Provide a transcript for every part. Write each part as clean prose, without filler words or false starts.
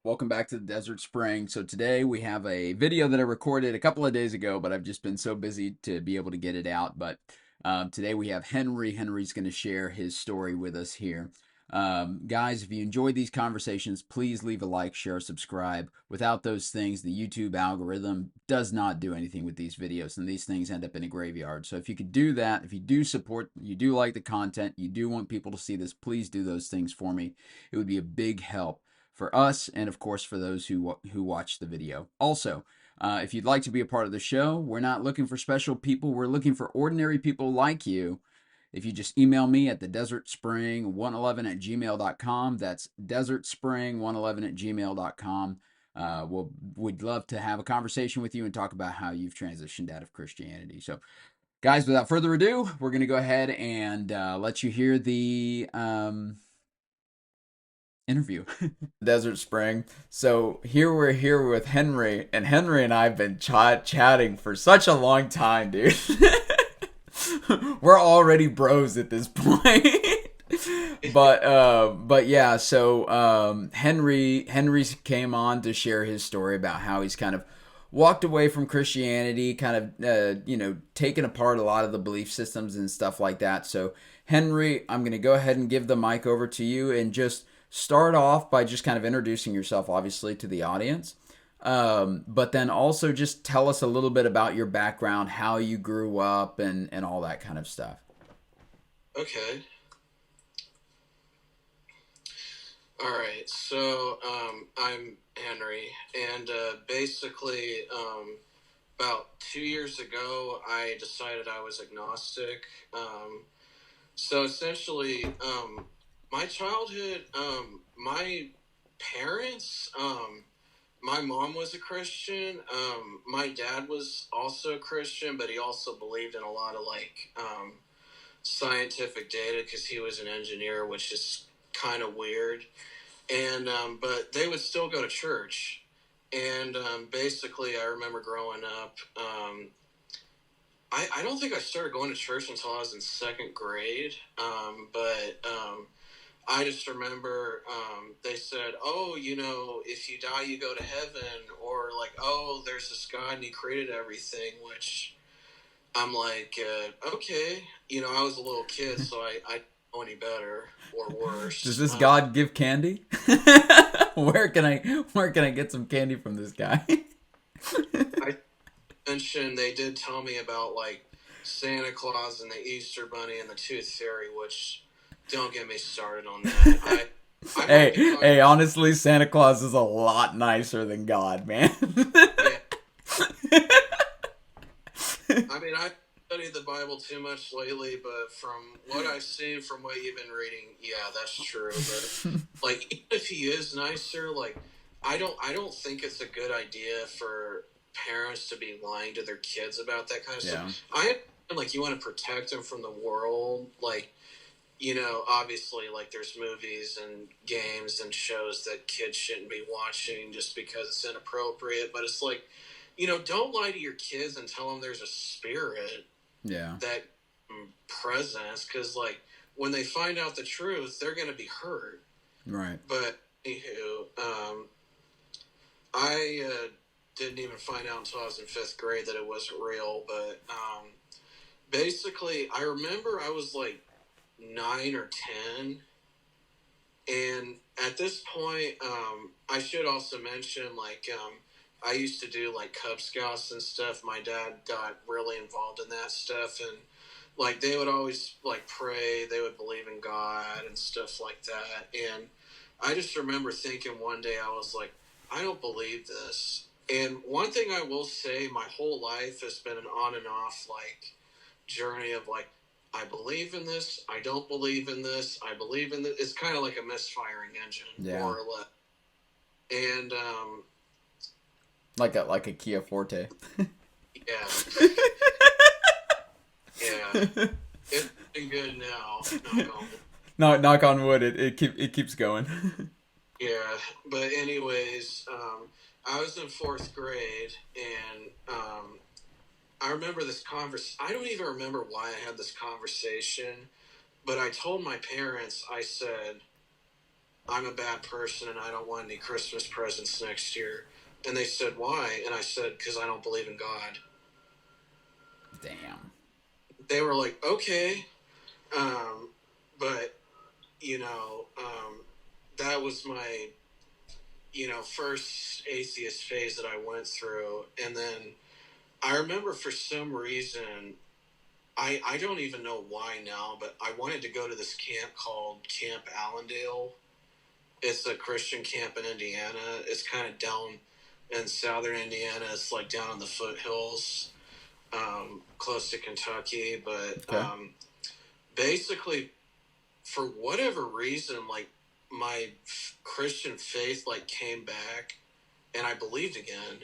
Welcome back to the Desert Spring. So today we have a video that I recorded a couple of days ago, but I've just been so busy to be able to get it out. But today we have Henry. Henry's going to share his story with us here. Guys, if you enjoyed these conversations, please leave a like, share, subscribe. Without those things, the YouTube algorithm does not do anything with these videos, and these things end up in a graveyard. So if you could do that, if you do support, you do like the content, you do want people to see this, please do those things for me. It would be a big help for us and of course for those who watch the video. Also, if you'd like to be a part of the show, we're not looking for special people. We're looking for ordinary people like you. If you just email me at the desertspring111 at gmail.com, that's desertspring111 at gmail.com. We'd love to have a conversation with you and talk about how you've transitioned out of Christianity. So, guys, without further ado, we're going to go ahead and let you hear the interview. Desert Spring. So we're here with Henry, and Henry and I have been chatting for such a long time, dude. We're already bros at this point. But yeah, so Henry came on to share his story about how he's kind of walked away from Christianity, kind of taken apart a lot of the belief systems and stuff like that. So Henry, I'm gonna go ahead and give the mic over to you and just start off by just kind of introducing yourself, obviously, to the audience. But then also just tell us a little bit about your background, how you grew up, and all that kind of stuff. Okay. All right. So I'm Henry, and basically, about 2 years ago, I decided I was agnostic. So essentially, my childhood, my parents, my mom was a Christian. My dad was also a Christian, but he also believed in a lot of scientific data because he was an engineer, which is kind of weird. And but they would still go to church. And basically, I remember growing up. I don't think I started going to church until I was in second grade. But I just remember they said, "Oh, if you die, you go to heaven," or like, "Oh, there's this God and He created everything," which I'm like, okay, I was a little kid, so I don't know any better or Does worse. this God give candy? Where can I get some candy from this guy? I mentioned they did tell me about like Santa Claus and the Easter Bunny and the Tooth Fairy, which don't get me started on that. I might be talking. Hey, honestly, Santa Claus is a lot nicer than God, man. Yeah, I mean I studied the Bible too much lately, but from what I've seen, from what you've been reading, yeah, that's true. But like, even if he is nicer, like I don't think it's a good idea for parents to be lying to their kids about that kind of Yeah. stuff. I like, you want to protect them from the world, like, obviously, like, there's movies and games and shows that kids shouldn't be watching just because it's inappropriate, but it's like, don't lie to your kids and tell them there's a spirit Yeah. that presence, because like when they find out the truth, they're going to be hurt. Right. But anywho, I didn't even find out until I was in fifth grade that it wasn't real. But basically, I remember I was like 9 or 10, and at this point, I should also mention, like, I used to do like Cub Scouts and stuff. My dad got really involved in that stuff, and like they would always like pray, they would believe in God and stuff like that. And I just remember thinking one day, I was like, I don't believe this. And one thing I will say, my whole life has been an on and off like journey of like, I believe in this, I don't believe in this, I believe in this. It's kind of like a misfiring engine, Yeah. more or less. And Like a Kia Forte. yeah, yeah, it's been good now. Knock on. Knock on wood. It keeps going. Yeah, but anyways, I was in fourth grade, and I remember this convers. I don't even remember why I had this conversation, but I told my parents. I said, I'm a bad person and I don't want any Christmas presents next year. And they said, why? And I said, because I don't believe in God. Damn. They were like, okay. But, that was my, first atheist phase that I went through. And then I remember for some reason, I don't even know why now, but I wanted to go to this camp called Camp Allendale. It's a Christian camp in Indiana. It's kind of down in southern Indiana. It's like down in the foothills, close to Kentucky. But Okay. basically, for whatever reason, like my Christian faith like came back, and I believed again.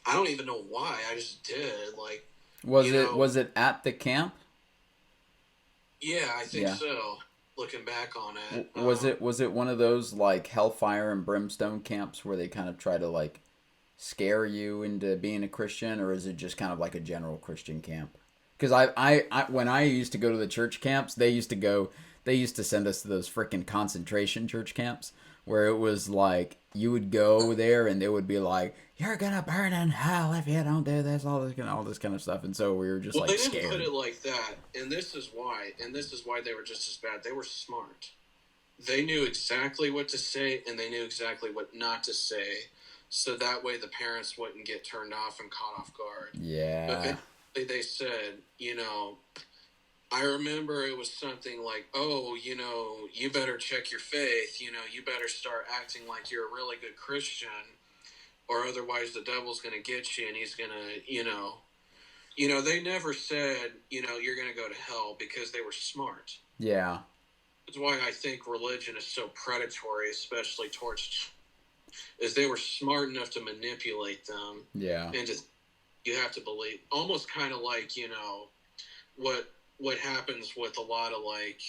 I don't even know why. I just did. Like, Was you it know, was it at the camp? yeah, I think Yeah. so. Looking back on it, Was it one of those like hellfire and brimstone camps where they kind of try to like scare you into being a Christian, or is it just kind of like a general Christian camp? Because I when I used to go to the church camps, they used to send us to those freaking concentration church camps where it was like you would go there and they would be like, "You're gonna burn in hell if you don't do this, all this kind of stuff," and so we were just well, they like didn't put scared. it like that, and this is why. And this is why they were just as bad. They were smart. They knew exactly what to say, and they knew exactly what not to say, so that way the parents wouldn't get turned off and caught off guard. But Yeah. basically, they said, I remember it was something like, oh, you better check your faith. You better start acting like you're a really good Christian, or otherwise the devil's going to get you and he's going to, they never said, you're going to go to hell because they were smart. Yeah. That's why I think religion is so predatory, especially towards, is they were smart enough to manipulate them Yeah. and just, you have to believe, almost kind of like, what what happens with a lot of like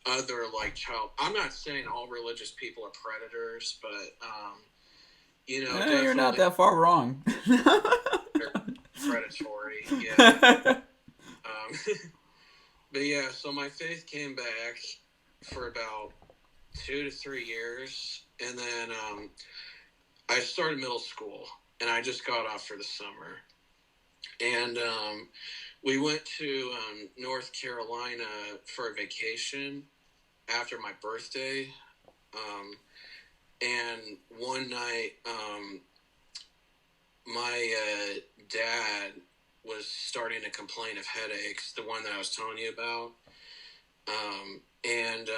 other like child. I'm not saying all religious people are predators, but You're not definitely that far wrong. predatory. Yeah. But yeah, so my faith came back for about 2 to 3 years, and then I started middle school, and I just got off for the summer, and we went to North Carolina for a vacation after my birthday. Um, and one night, my dad was starting to complain of headaches, the one that I was telling you about. And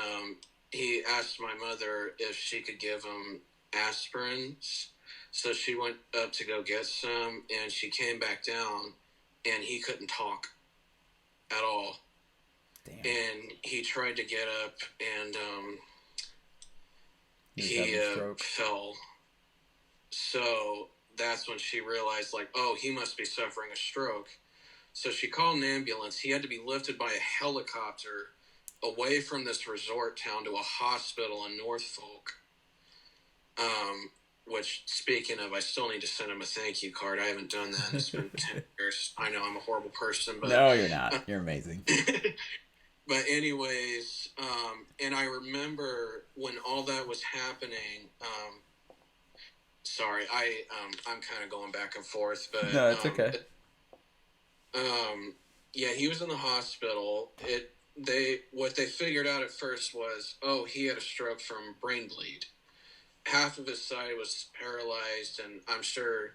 he asked my mother if she could give him aspirins. So she went up to go get some, and she came back down, and he couldn't talk at all. Damn. And he tried to get up, and He was having a stroke. fell. So that's when she realized, like, oh, he must be suffering a stroke. So she called an ambulance. He had to be lifted by a helicopter away from this resort town to a hospital in Norfolk. Which, speaking of, I still need to send him a thank you card. I haven't done that. It's been 10 years. I know I'm a horrible person, but No, you're not. You're amazing. but anyways, and I remember when all that was happening. Sorry, I'm kind of going back and forth, but No, it's okay. yeah, he was in the hospital. What they figured out at first was, oh, he had a stroke from brain bleed. Half of his side was paralyzed, and I'm sure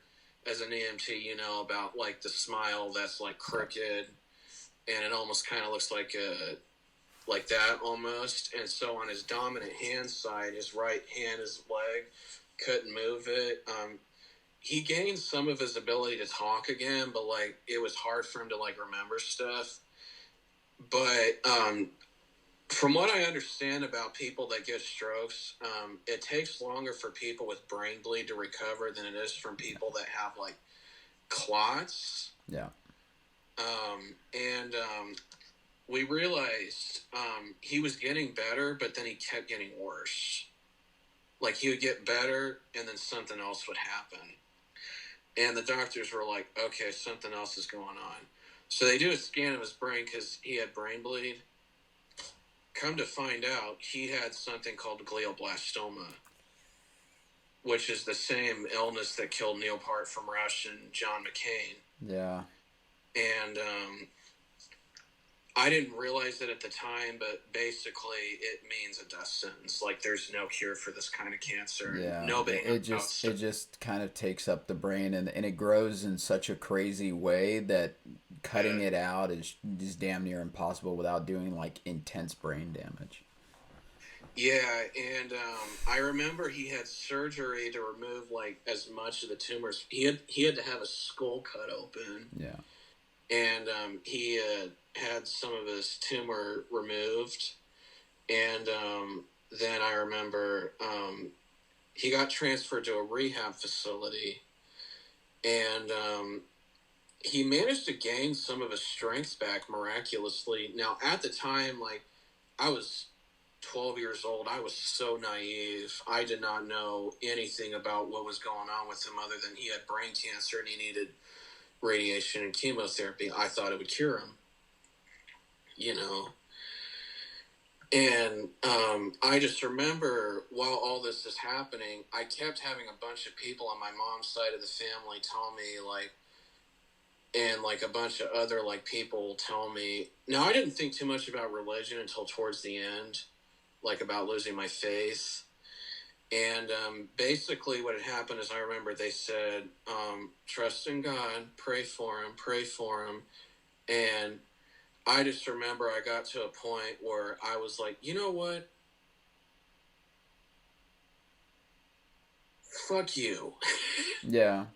as an EMT, you know about like the smile that's like crooked, and it almost kind of looks like that almost. And so on his dominant hand side, his right hand, his leg, couldn't move it. He gained some of his ability to talk again, but like it was hard for him to like remember stuff. But from what I understand about people that get strokes, it takes longer for people with brain bleed to recover than it is from people that have like clots. Yeah. And we realized he was getting better, but then he kept getting worse. Like he would get better, and then something else would happen. And the doctors were like, okay, something else is going on. So they do a scan of his brain because he had brain bleed. come to find out, he had something called glioblastoma, which is the same illness that killed Neil Peart from Rush and John McCain. Yeah. And I didn't realize it at the time, but basically it means a death sentence. Like, there's no cure for this kind of cancer. Yeah, Nobody knows how it it's. just kind of takes up the brain, and it grows in such a crazy way that cutting it out is damn near impossible without doing like intense brain damage. Yeah, and I remember he had surgery to remove like as much of the tumors. He had to have a skull cut open, Yeah. and he had some of his tumor removed, and then I remember he got transferred to a rehab facility, and he managed to gain some of his strength back miraculously. Now, at the time, like, I was 12 years old. I was so naive. I did not know anything about what was going on with him other than he had brain cancer and he needed radiation and chemotherapy. I thought it would cure him, you know. And I just remember while all this is happening, I kept having a bunch of people on my mom's side of the family tell me, like, and like a bunch of other like people tell me. Now, I didn't think too much about religion until towards the end, like about losing my faith. And basically what had happened is I remember they said, trust in God, pray for him, pray for him. And I just remember I got to a point where I was like, you know what? Fuck you. Yeah.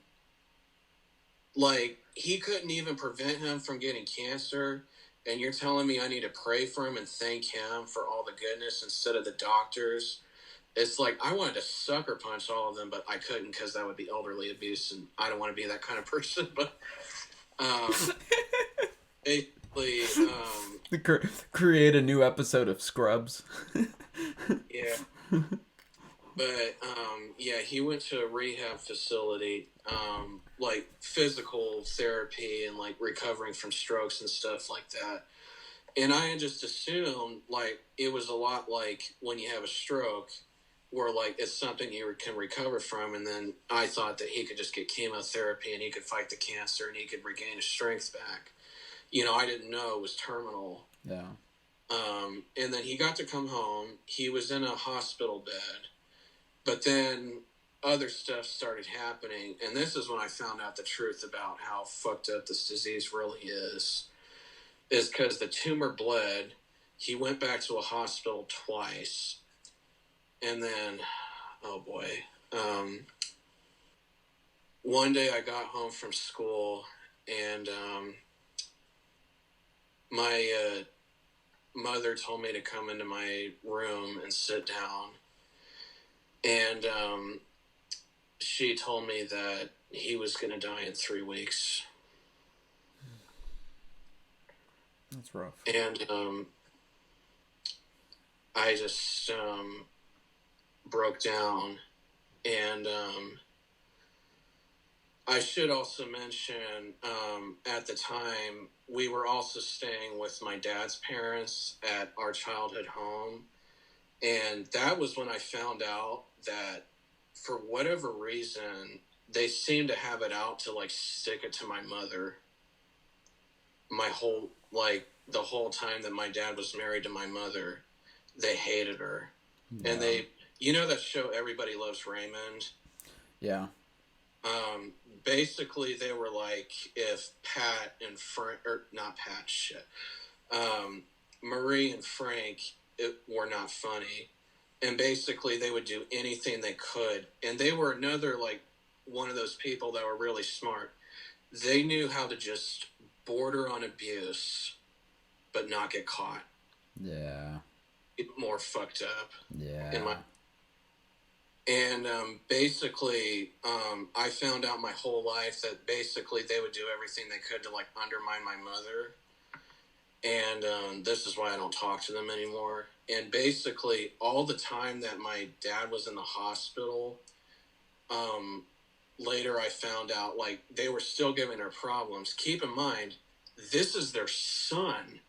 Like, he couldn't even prevent him from getting cancer. And you're telling me I need to pray for him and thank him for all the goodness instead of the doctors. It's like I wanted to sucker punch all of them, but I couldn't because that would be elderly abuse, and I don't want to be that kind of person. But um, basically, Create a new episode of Scrubs. yeah. But yeah, he went to a rehab facility, like physical therapy and like recovering from strokes and stuff like that. And I had just assumed like it was a lot like when you have a stroke, where like it's something you can recover from. And then I thought that he could just get chemotherapy and he could fight the cancer and he could regain his strength back. You know, I didn't know it was terminal. Yeah. And then he got to come home. He was in a hospital bed, but then other stuff started happening. And this is when I found out the truth about how fucked up this disease really is because the tumor bled. He went back to a hospital twice. And then, oh boy, one day I got home from school and my mother told me to come into my room and sit down. And she told me that he was going to die in 3 weeks. That's rough. And I just broke down. And I should also mention at the time, we were also staying with my dad's parents at our childhood home. And that was when I found out that for whatever reason, they seemed to have it out to like stick it to my mother. The whole time that my dad was married to my mother, they hated her. Yeah. And you know that show Everybody Loves Raymond? Yeah. Basically they were like if Pat and Frank, or not Pat, shit. Marie and Frank were not funny. And basically they would do anything they could. And they were another, like, one of those people that were really smart. They knew how to just border on abuse, but not get caught. Yeah. More fucked up. Yeah. And basically, I found out my whole life that basically they would do everything they could to, like, undermine my mother. And this is why I don't talk to them anymore. And basically, all the time that my dad was in the hospital, later I found out, like, they were still giving her problems. Keep in mind, this is their son.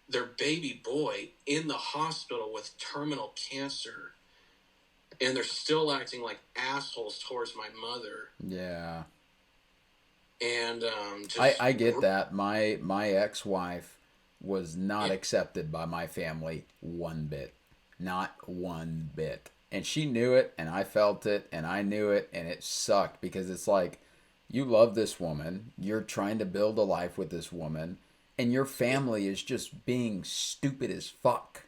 their baby boy in the hospital with terminal cancer, and they're still acting like assholes towards my mother. Yeah. And I just I get that. My ex-wife was not yeah, accepted by my family one bit. Not one bit. And she knew it and I felt it and I knew it and it sucked because it's like you love this woman, you're trying to build a life with this woman and your yeah, family is just being stupid as fuck.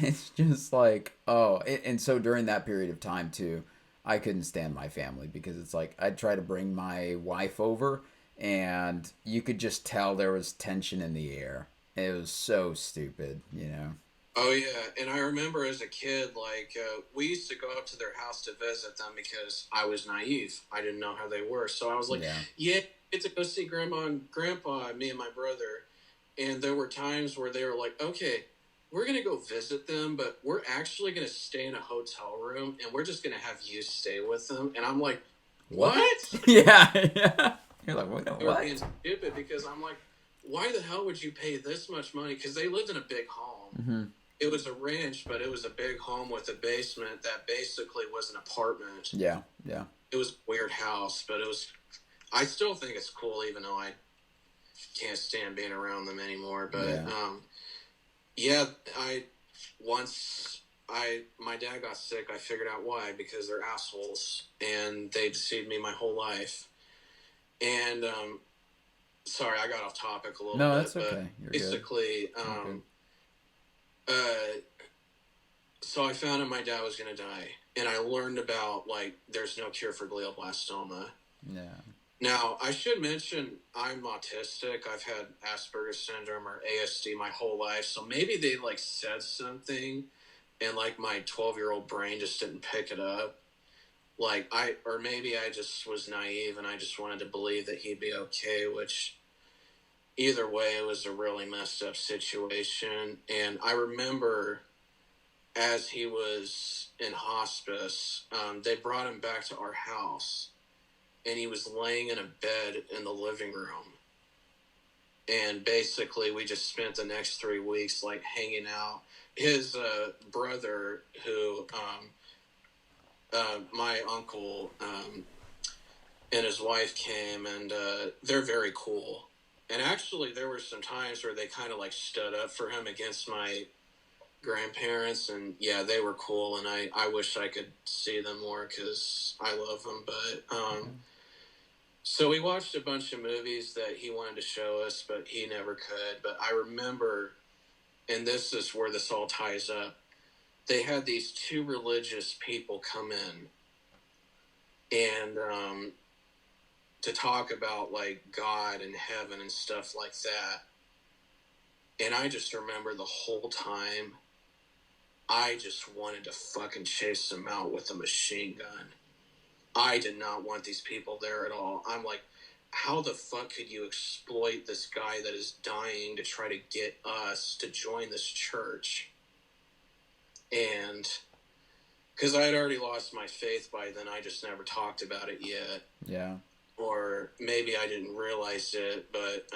It's just like, oh, and so during that period of time too, I couldn't stand my family because it's like I'd try to bring my wife over and you could just tell there was tension in the air. It was so stupid, you know? oh yeah. And I remember as a kid, like we used to go up to their house to visit them because I was naive. I didn't know how they were, so I was like, Yeah. yeah, get to go see grandma and grandpa, me and my brother. And there were times where they were like, okay, we're going to go visit them, but we're actually going to stay in a hotel room and we're just going to have you stay with them. And I'm like, what? What? Yeah, yeah. You're like, They were being what? stupid because I'm like, why the hell would you pay this much money? Because they lived in a big home. Mm-hmm. It was a ranch, but it was a big home with a basement that basically was an apartment. Yeah, yeah. It was a weird house, but it was, I still think it's cool, even though I can't stand being around them anymore. But Yeah. yeah, I once my dad got sick, I figured out why, because they're assholes and they deceived me my whole life. And sorry, I got off topic a little No, bit, that's but okay. You're good. basically, You're good. uh, so I found out my dad was gonna die, and I learned about like there's no cure for glioblastoma. Yeah. Now, I should mention I'm autistic. I've had Asperger's syndrome or ASD my whole life, so maybe they like said something and like my 12-year-old brain just didn't pick it up. Like or maybe I just was naive and I just wanted to believe that he'd be okay, which either way, it was a really messed up situation. And I remember as he was in hospice, they brought him back to our house and he was laying in a bed in the living room. And basically, we just spent the next 3 weeks like hanging out. His brother, who my uncle and his wife came, and they're very cool. And actually, there were some times where they kind of like stood up for him against my grandparents, and yeah, they were cool. And I wish I could see them more because I love them. But Okay. so we watched a bunch of movies that he wanted to show us, but he never could. But I remember, and this is where this all ties up, they had these two religious people come in and to talk about like God and heaven and stuff like that. And I just remember the whole time I just wanted to fucking chase them out with a machine gun. I did not want these people there at all. I'm like, how the fuck could you exploit this guy that is dying to try to get us to join this church? And because I had already lost my faith by then, I just never talked about it yet. Yeah. Or maybe I didn't realize it, but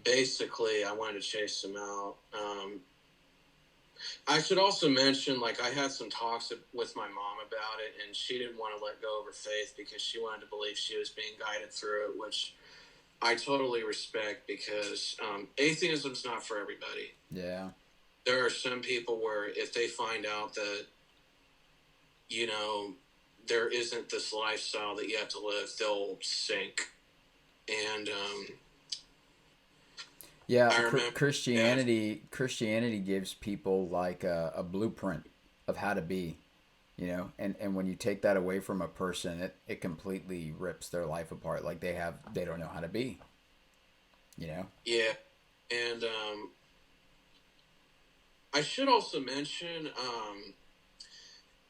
basically I wanted to chase him out. I should also mention, like, I had some talks with my mom about it, and she didn't want to let go of her faith because she wanted to believe she was being guided through it, which I totally respect because atheism's not for everybody. Yeah. There are some people where if they find out that, you know, there isn't this lifestyle that you have to live, they'll sink. And Yeah, I remember, yeah, Christianity gives people like a blueprint of how to be, you know, and when you take that away from a person, it completely rips their life apart. Like they don't know how to be, you know. yeah. And I should also mention,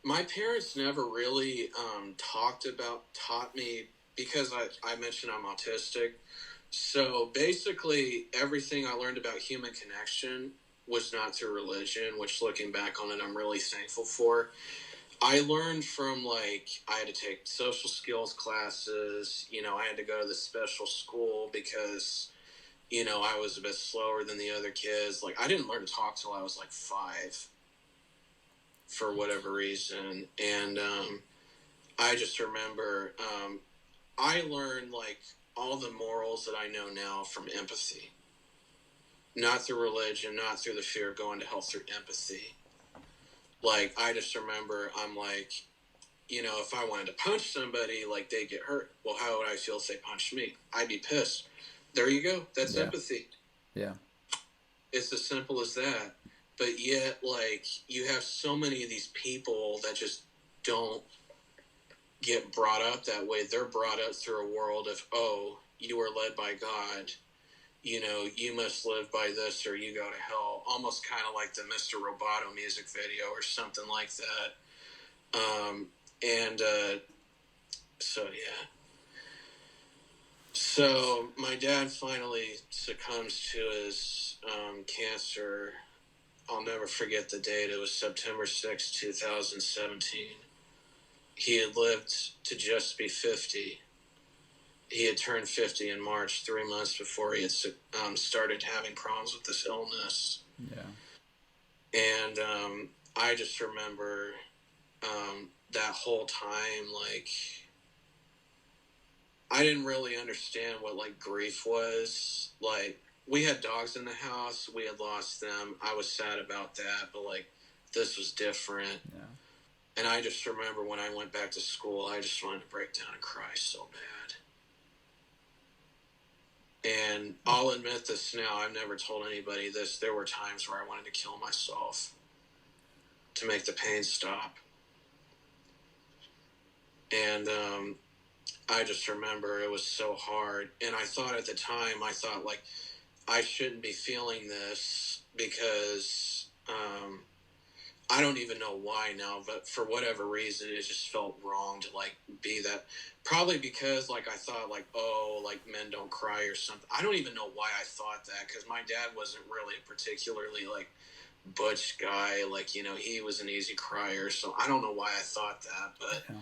my parents never really taught me because I mentioned I'm autistic. So basically, everything I learned about human connection was not through religion, which looking back on it, I'm really thankful for. I learned from, like, I had to take social skills classes. I had to go to the special school because, I was a bit slower than the other kids. Like, I didn't learn to talk till I was like 5 for whatever reason. And I just remember I learned, like, all the morals that I know now from empathy. Not through religion, not through the fear of going to hell, through empathy. Like, I just remember I'm like, if I wanted to punch somebody, like, they get hurt. Well, how would I feel if they punched me? I'd be pissed. There you go. That's empathy. Yeah. It's as simple as that. But yet, like, you have so many of these people that just don't get brought up that way. They're brought up through a world of, oh, you are led by God. You must live by this or you go to hell. Almost kind of like the Mr. Roboto music video or something like that. So, yeah. So, my dad finally succumbs to his cancer. I'll never forget the date. It was September 6, 2017. He had lived to just be 50. He had turned 50 in March, 3 months before he had started having problems with this illness. Yeah. And I just remember that whole time, like, I didn't really understand what, like, grief was. Like, we had dogs in the house. We had lost them. I was sad about that, but, like, this was different. Yeah. And I just remember when I went back to school, I just wanted to break down and cry so bad. And I'll admit this now, I've never told anybody this. There were times where I wanted to kill myself to make the pain stop. And I just remember it was so hard. And I thought at the time, like, I shouldn't be feeling this because I don't even know why now, but for whatever reason, it just felt wrong to, like, be that. Probably because, like, I thought, like, oh, like, men don't cry or something. I don't even know why I thought that, because my dad wasn't really a particularly, like, butch guy. Like, he was an easy crier, so I don't know why I thought that, but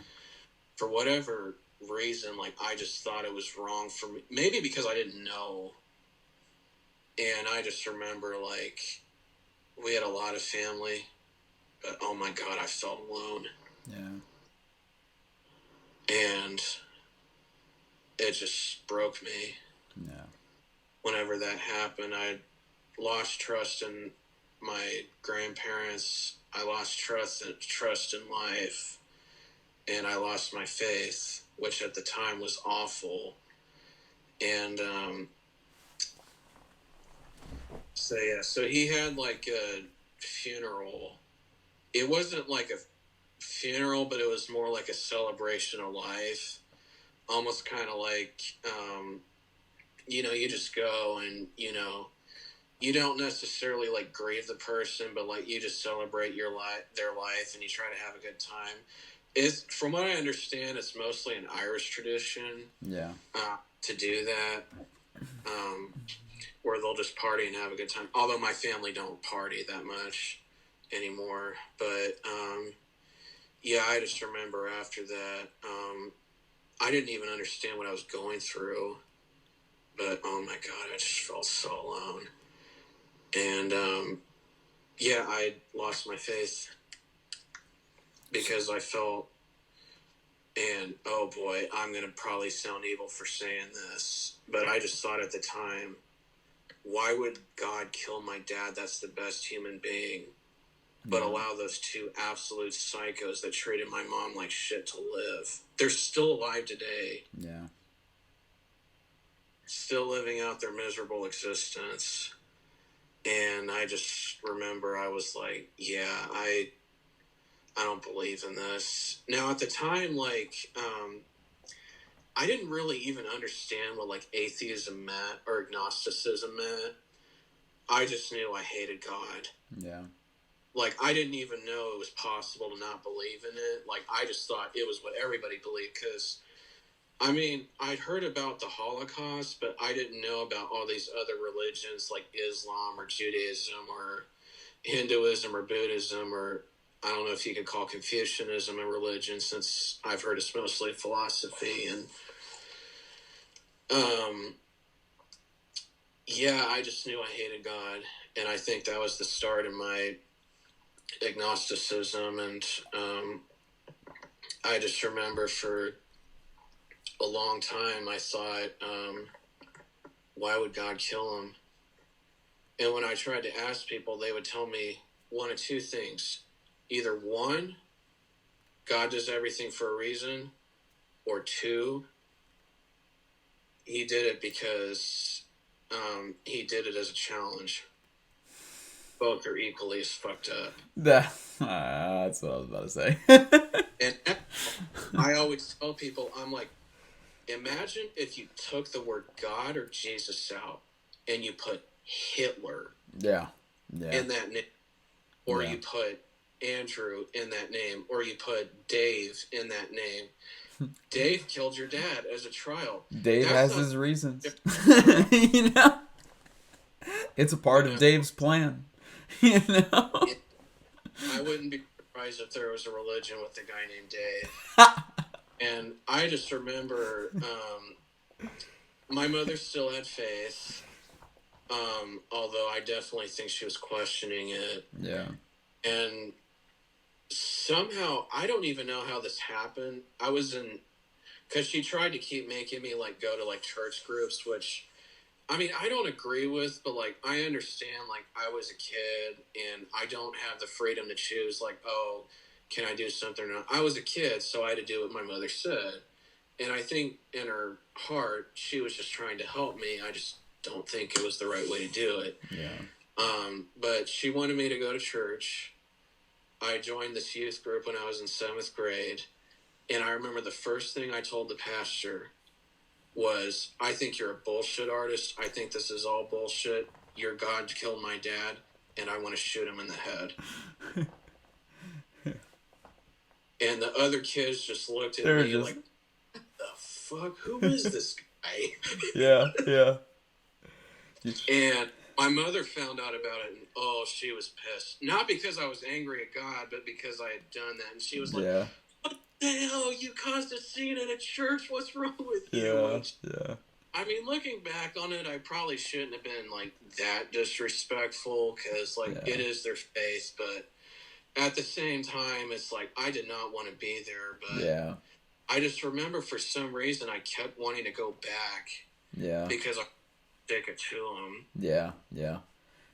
for whatever reason, like, I just thought it was wrong for me. Maybe because I didn't know. And I just remember, like, we had a lot of family. But, oh, my God, I felt alone. Yeah. And it just broke me. Yeah. Whenever that happened, I lost trust in my grandparents. I lost trust in life. And I lost my faith, which at the time was awful. And so he had, like, a funeral. It wasn't like a funeral, but it was more like a celebration of life. Almost kind of like, you just go and, you don't necessarily, like, grieve the person, but, like, you just celebrate their life, and you try to have a good time. From what I understand, it's mostly an Irish tradition. Yeah. To do that, where they'll just party and have a good time. Although my family don't party that much anymore, but yeah, I just remember after that, I didn't even understand what I was going through, but oh my God, I just felt so alone. And yeah, I lost my faith because I felt, and oh boy, I'm going to probably sound evil for saying this, but I just thought at the time, why would God kill my dad? That's the best human being. But allow those two absolute psychos that treated my mom like shit to live. They're still alive today. Yeah. Still living out their miserable existence. And I just remember I was like, yeah, I don't believe in this. Now, at the time, like, I didn't really even understand what, like, atheism meant or agnosticism meant. I just knew I hated God. Yeah. Like, I didn't even know it was possible to not believe in it. Like, I just thought it was what everybody believed because, I mean, I'd heard about the Holocaust, but I didn't know about all these other religions like Islam or Judaism or Hinduism or Buddhism or I don't know if you could call Confucianism a religion, since I've heard it's mostly philosophy. And um, yeah, I just knew I hated God, and I think that was the start of my agnosticism. And I just remember for a long time I thought, why would God kill him? And when I tried to ask people, they would tell me one of two things: either one, God does everything for a reason, or two, he did it because he did it as a challenge. Both are equally as fucked up. That's what I was about to say. And I always tell people, I'm like, imagine if you took the word God or Jesus out and you put Hitler Yeah. Yeah. in that name, or Yeah. you put Andrew in that name, or you put Dave in that name. Dave killed your dad as a child. Dave That's has not, his reasons. uh, You know? It's a you part of know, Dave's plan. You know? it, I wouldn't be surprised if there was a religion with a guy named Dave. And I just remember my mother still had faith, although I definitely think she was questioning it. Yeah. And somehow, I don't even know how this happened. I was in, because she tried to keep making me like go to like church groups, which, I mean, I don't agree with, but like I understand, like I was a kid and I don't have the freedom to choose, like, oh, can I do something or not? I was a kid, so I had to do what my mother said. And I think in her heart, she was just trying to help me. I just don't think it was the right way to do it. Yeah. But she wanted me to go to church. I joined this youth group when I was in 7th grade. And I remember the first thing I told the pastor was, I think you're a bullshit artist. I think this is all bullshit. Your God killed my dad, and I want to shoot him in the head. And the other kids just looked at me just... like, the fuck? Who is this guy? Yeah, yeah. And my mother found out about it, and oh, she was pissed. Not because I was angry at God, but because I had done that. And she was like, Yeah. what the hell? You caused a scene in a church. What's wrong with you? Yeah. And Yeah. I mean, looking back on it, I probably shouldn't have been like that disrespectful, because like it is their faith. But at the same time, it's like I did not want to be there. But Yeah. I just remember for some reason I kept wanting to go back. Yeah. Because I stick it to them. Yeah. Yeah.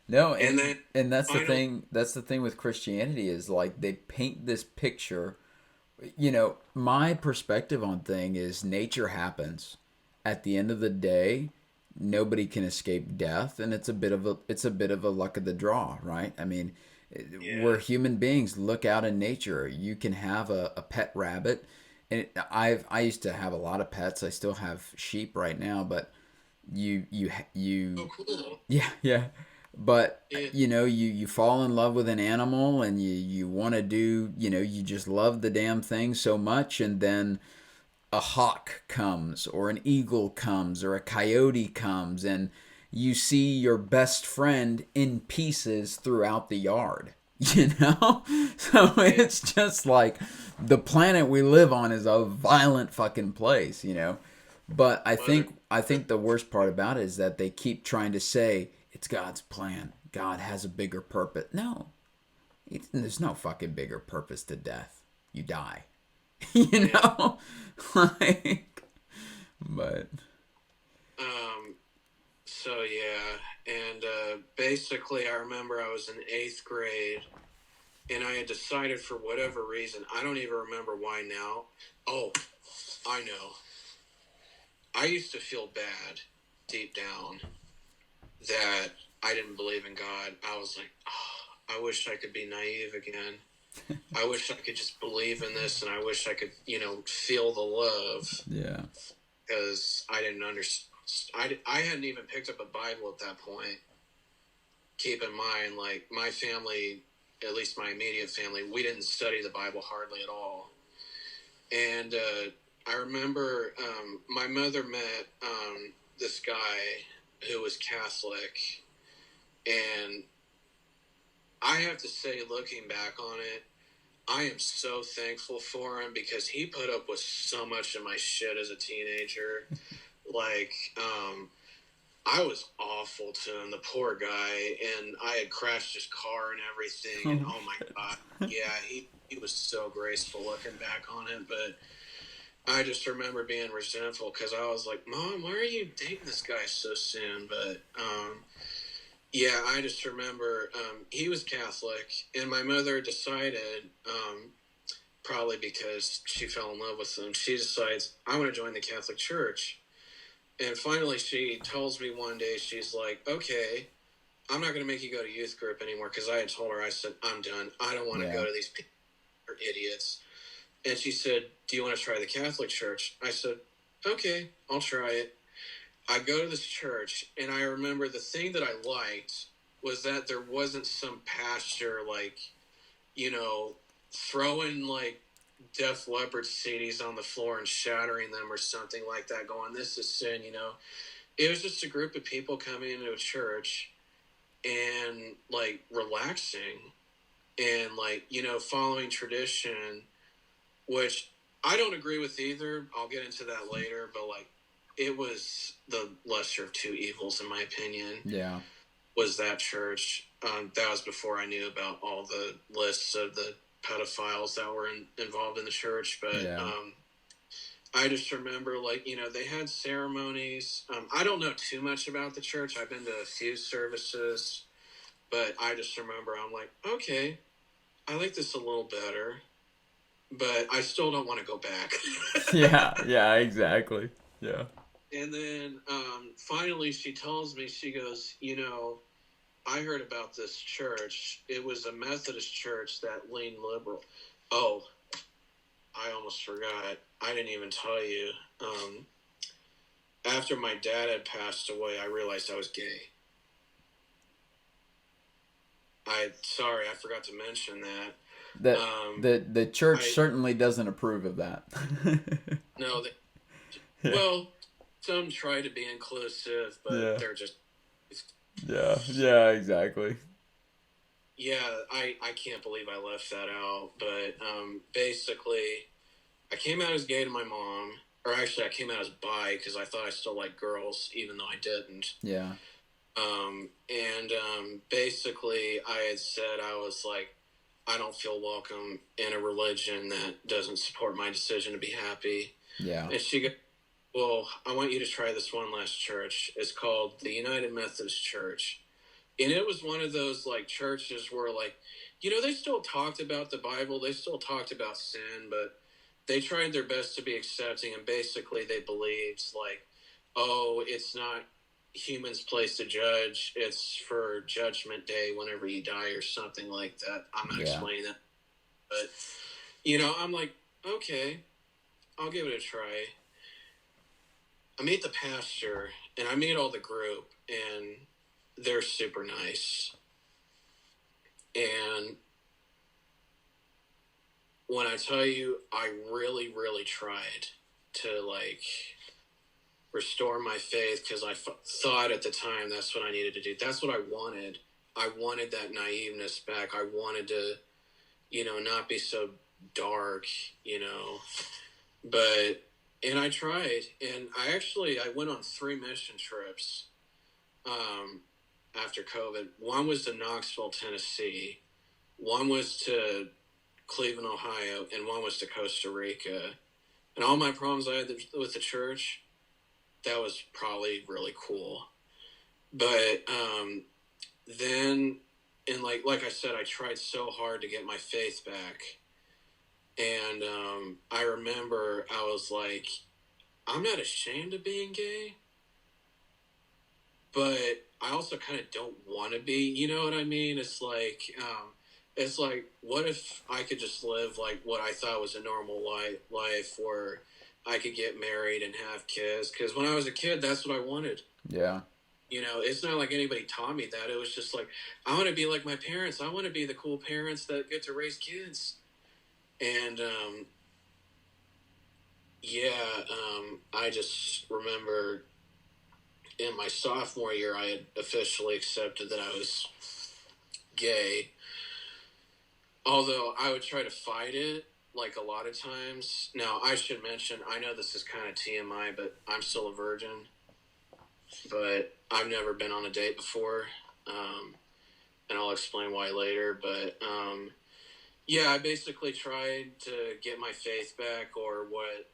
No, And then and that's the final. thing. That's the thing with Christianity is like they paint this picture. You know, my perspective on thing is nature happens. At the end of the day, nobody can escape death, and it's a bit of a luck of the draw, right? I mean, we're Yeah. human beings. Look out in nature. You can have a pet rabbit, and I used to have a lot of pets. I still have sheep right now, but Oh, cool. yeah, yeah. But It, you know, you fall in love with an animal and you want to do, you know, you just love the damn thing so much, and then a hawk comes or an eagle comes or a coyote comes, and you see your best friend in pieces throughout the yard. You know? So yeah. it's just like the planet we live on is a violent fucking place, you know? But Mother. I think the worst part about it is that they keep trying to say it's God's plan. God has a bigger purpose. No, there's no fucking bigger purpose to death. You die. You Yeah. know, like, but So yeah, and basically, I remember I was in 8th grade, and I had decided for whatever reason, I don't even remember why now. Oh, I know. I used to feel bad deep down that I didn't believe in God. I was like, oh, I wish I could be naive again. I wish I could just believe in this, and I wish I could, feel the love, yeah, because I didn't understand. I hadn't even picked up a Bible at that point. Keep in mind, like, my family, at least my immediate family, we didn't study the Bible hardly at all. And I remember my mother met this guy who was Catholic, and I have to say, looking back on it, I am so thankful for him because he put up with so much of my shit as a teenager. Like, I was awful to him, the poor guy, and I had crashed his car and everything. And oh my god, yeah, he was so graceful looking back on it, but I just remember being resentful because I was like, "Mom, why are you dating this guy so soon?" But yeah, I just remember he was Catholic, and my mother decided, probably because she fell in love with him, she decides, I want to join the Catholic Church. And finally, she tells me one day, she's like, okay, I'm not going to make you go to youth group anymore, because I had told her, I said, I'm done. I don't want to go to these people. They're idiots. And she said, do you want to try the Catholic Church? I said, okay, I'll try it. I go to this church, and I remember the thing that I liked was that there wasn't some pastor, like, you know, throwing, like, Def Leppard CDs on the floor and shattering them or something like that, going, this is sin, you know. It was just a group of people coming into a church and, like, relaxing and, like, you know, following tradition, which I don't agree with either. I'll get into that later, but, like, it was the lesser of two evils, in my opinion. Yeah. Was that church. That was before I knew about all the lists of the pedophiles that were involved in the church. But I just remember, like, you know, they had ceremonies. I don't know too much about the church. I've been to a few services, but I just remember I'm like, okay, I like this a little better, but I still don't want to go back. Yeah, exactly. Yeah. And then finally she tells me, she goes, you know, I heard about this church. It was a Methodist church that leaned liberal. Oh, I almost forgot. I didn't even tell you. After my dad had passed away, I realized I was gay. Sorry, I forgot to mention that. That the church certainly doesn't approve of that. No, Yeah. well, some try to be inclusive, but they're just. Yeah, exactly. Yeah, I can't believe I left that out. But basically, I came out as gay to my mom. Or actually, I came out as bi because I thought I still liked girls, even though I didn't. Yeah. Basically, I had said, I was like, I don't feel welcome in a religion that doesn't support my decision to be happy. Yeah. And she goes, well, I want you to try this one last church. It's called the United Methodist Church. And it was one of those, like, churches where, like, you know, they still talked about the Bible. They still talked about sin, but they tried their best to be accepting. And basically they believed, like, oh, it's not humans' place to judge. It's for judgment day whenever you die or something like that. I'm not explaining that. But, you know, I'm like, okay, I'll give it a try. I meet the pastor and I meet all the group, and they're super nice. And when I tell you, I really, really tried to, like, restore my faith because I thought at the time that's what I needed to do. That's what I wanted. I wanted that naiveness back. I wanted to, you know, not be so dark, you know. But, and I tried. And I went on 3 mission trips after COVID. One was to Knoxville, Tennessee. One was to Cleveland, Ohio. And one was to Costa Rica. And all my problems I had with the church, that was probably really cool. But then, and like I said, I tried so hard to get my faith back. And I remember I was like, I'm not ashamed of being gay, but I also kind of don't want to be, you know what I mean? It's like, what if I could just live like what I thought was a normal life where I could get married and have kids? Because when I was a kid, that's what I wanted. Yeah. You know, it's not like anybody taught me that. It was just like, I want to be like my parents. I want to be the cool parents that get to raise kids. And, I just remember in my sophomore year, I had officially accepted that I was gay. although I would try to fight it like a lot of times. Now, I should mention, I know this is kind of TMI, but I'm still a virgin. But I've never been on a date before, and I'll explain why later. But yeah, I basically tried to get my faith back, or what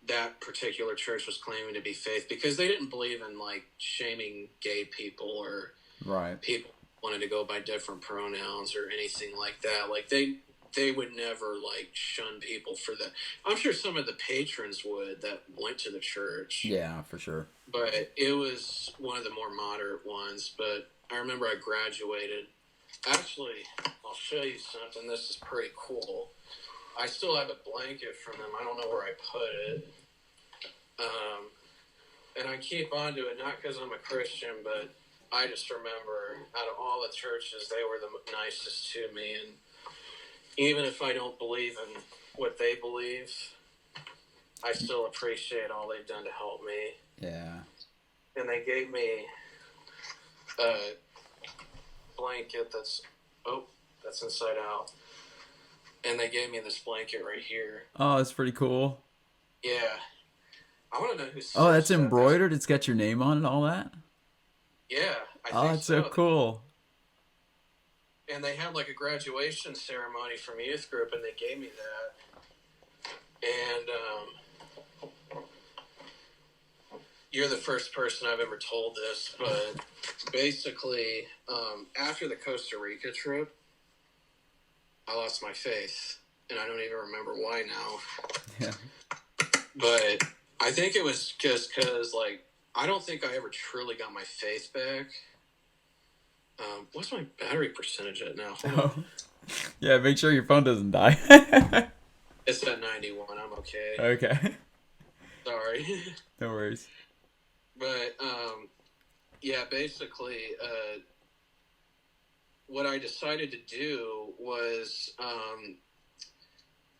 that particular church was claiming to be faith, because they didn't believe in like shaming gay people or Right. people wanted to go by different pronouns or anything like that. Like they would never like shun people for that. I'm sure some of the patrons would that went to the church, Yeah, for sure. but it was one of the more moderate ones. But I remember I graduated. Actually, I'll show you something. This is pretty cool. I still have a blanket from them. I don't know where I put it. And I keep on to it, not because I'm a Christian, but I just remember out of all the churches, they were the nicest to me. And even if I don't believe in what they believe, I still appreciate all they've done to help me. Yeah. And they gave me a blanket that's inside out. And they gave me this blanket right here. Oh, that's pretty cool. Yeah. I want to know who Oh, that's stitched that. embroidered. It's got your name on it, all that. Yeah, I Oh, think that's so so. cool. And they had like a graduation ceremony from youth group, and they gave me that. And you're the first person I've ever told this, but basically, after the Costa Rica trip, I lost my faith, and I don't even remember why now. Yeah. But I think it was just because, like, I don't think I ever truly got my faith back. What's my battery percentage at now? Oh. Yeah, make sure your phone doesn't die. It's at 91. I'm okay. Okay. Sorry. No worries. But, yeah, basically, what I decided to do was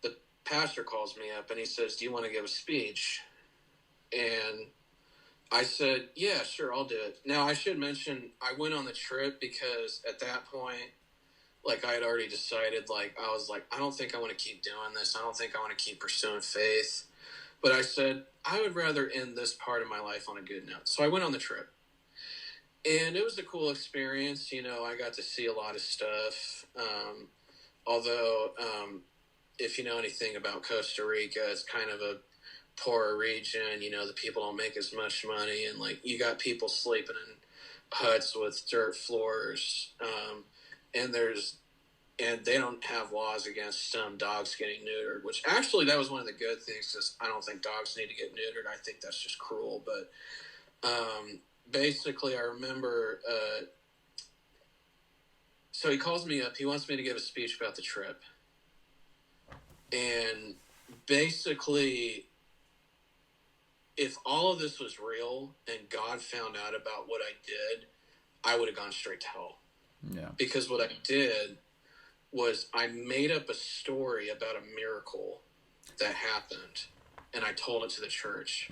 the pastor calls me up and he says, "Do you want to give a speech?" And I said, "Yeah, sure, I'll do it." Now, I should mention, I went on the trip because at that point, like, I had already decided, like, I was like, I don't think I want to keep doing this. I don't think I want to keep pursuing faith. But I said, I would rather end this part of my life on a good note. So I went on the trip. And it was a cool experience. You know, I got to see a lot of stuff. Although, if you know anything about Costa Rica, it's kind of a poorer region. You know, the people don't make as much money. And, like, you got people sleeping in huts with dirt floors. And they don't have laws against dogs getting neutered, which actually that was one of the good things, because I don't think dogs need to get neutered. I think that's just cruel. But basically, I remember, so he calls me up. He wants me to give a speech about the trip. And basically, if all of this was real and God found out about what I did, I would have gone straight to hell. Yeah. Because what I did was I made up a story about a miracle that happened, and I told it to the church.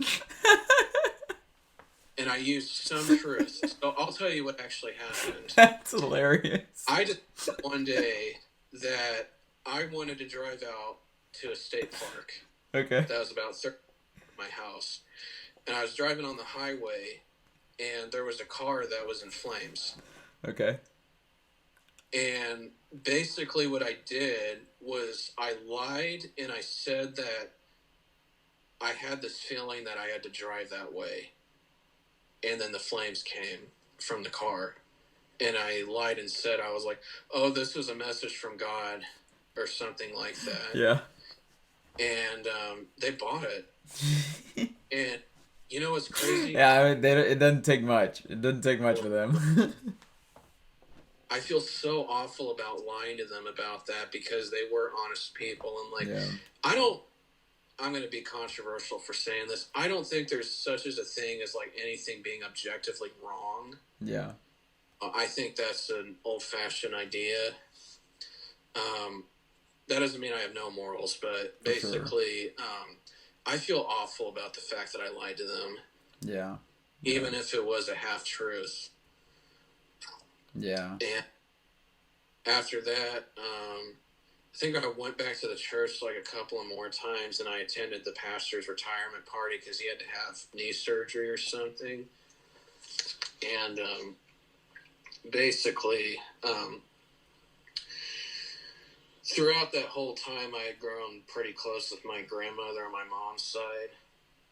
And I used some truth. So I'll tell you what actually happened. That's hilarious. I just one day that I wanted to drive out to a state park. Okay. That was about 30 from my house. And I was driving on the highway, and there was a car that was in flames. Okay. And basically what I did was I lied, and I said that I had this feeling that I had to drive that way. And then the flames came from the car. And I lied and said, I was like, "Oh, this was a message from God," or something like that. Yeah. And they bought it. And you know what's crazy? Yeah, I mean, it doesn't take much. It doesn't take much for them. I feel so awful about lying to them about that, because they were honest people. And, like, Yeah. I'm going to be controversial for saying this. I don't think there's such as a thing as, like, anything being objectively wrong. Yeah. I think that's an old-fashioned idea. That doesn't mean I have no morals, but basically, I feel awful about the fact that I lied to them. Yeah. Even if it was a half-truth. Yeah. And after that, I think I went back to the church like a couple of more times, and I attended the pastor's retirement party because he had to have knee surgery or something. And basically, throughout that whole time, I had grown pretty close with my grandmother on my mom's side,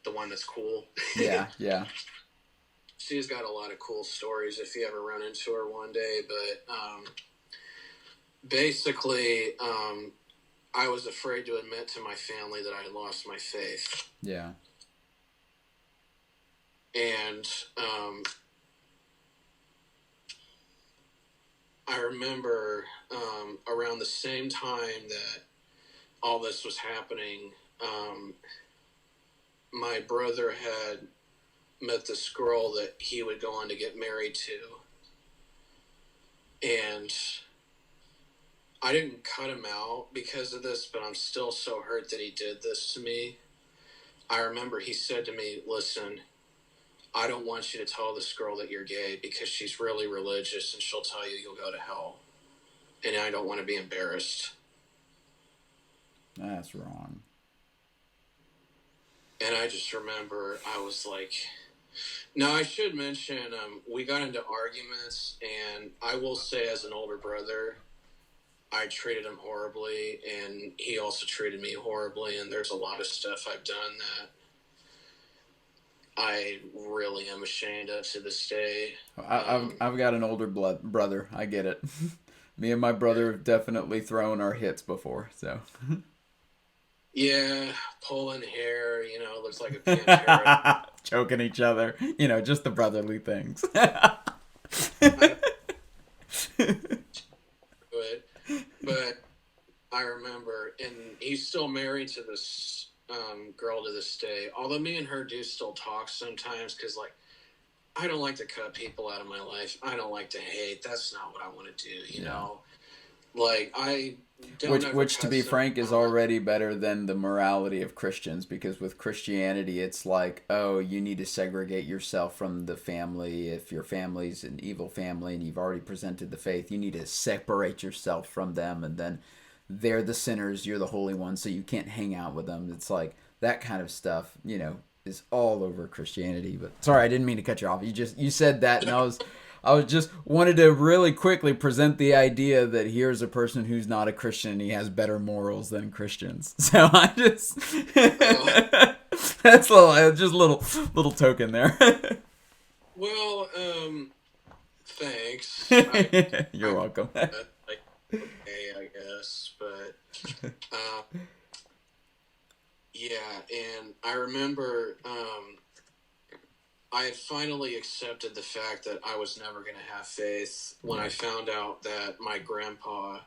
the one that's cool. Yeah, yeah. She's got a lot of cool stories if you ever run into her one day. But basically, I was afraid to admit to my family that I had lost my faith. Yeah. And I remember around the same time that all this was happening, my brother had met this girl that he would go on to get married to. And I didn't cut him out because of this, but I'm still so hurt that he did this to me. I remember he said to me, listen, I don't want you to tell this girl that you're gay because she's really religious and she'll tell you you'll go to hell. And I don't want to be embarrassed. That's wrong. And I just remember I was like, now I should mention, we got into arguments, and I will say as an older brother, I treated him horribly, and he also treated me horribly, and there's a lot of stuff I've done that I really am ashamed of to this day. I've got an older brother. I get it. Me and my brother have definitely thrown our hits before, so. Yeah, pulling hair, looks like a Pantera. Choking each other, just the brotherly things. But I remember, and he's still married to this girl to this day. Although me and her do still talk sometimes, because I don't like to cut people out of my life. I don't like to hate. That's not what I want to do. You know, I don't. Which to be frank, is already better than the morality of Christians, because with Christianity, it's like, oh, you need to segregate yourself from the family. If your family's an evil family and you've already presented the faith, you need to separate yourself from them, and then they're the sinners, you're the holy one, so you can't hang out with them. It's like that kind of stuff, is all over Christianity. But sorry, I didn't mean to cut you off. You said that, and I was just wanted to really quickly present the idea that here's a person who's not a Christian and he has better morals than Christians. So I just that's a little token there. Well, thanks. You're welcome. Okay, I guess, but yeah, and I remember I had finally accepted the fact that I was never going to have faith when I found out that my grandpa,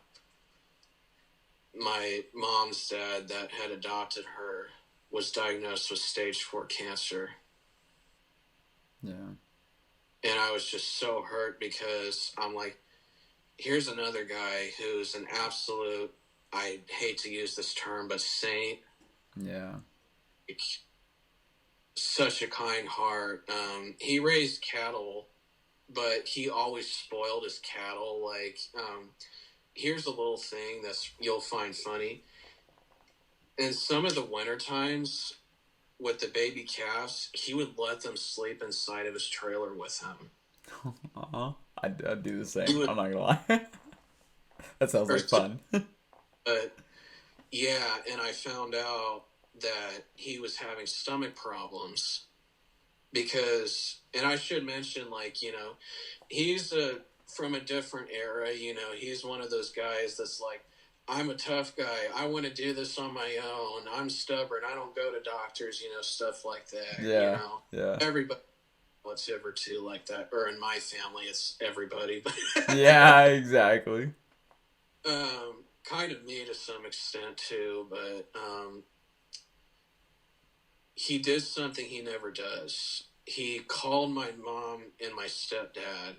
my mom's dad that had adopted her, was diagnosed with stage 4 cancer. Yeah. And I was just so hurt because I'm like, here's another guy who's an absolute, I hate to use this term, but saint. Yeah. Such a kind heart. He raised cattle, but he always spoiled his cattle. Here's a little thing you'll find funny. In some of the winter times with the baby calves, he would let them sleep inside of his trailer with him. I'd do the same. I'm not gonna lie. That sounds like fun. But yeah, and I found out that he was having stomach problems because, and I should mention, he's from a different era. He's one of those guys that's like, I'm a tough guy. I want to do this on my own. I'm stubborn. I don't go to doctors, stuff like that. Yeah. Yeah. Everybody what's ever too like that, or in my family it's everybody. Yeah, exactly. Kind of me to some extent too, but he did something he never does. He called my mom and my stepdad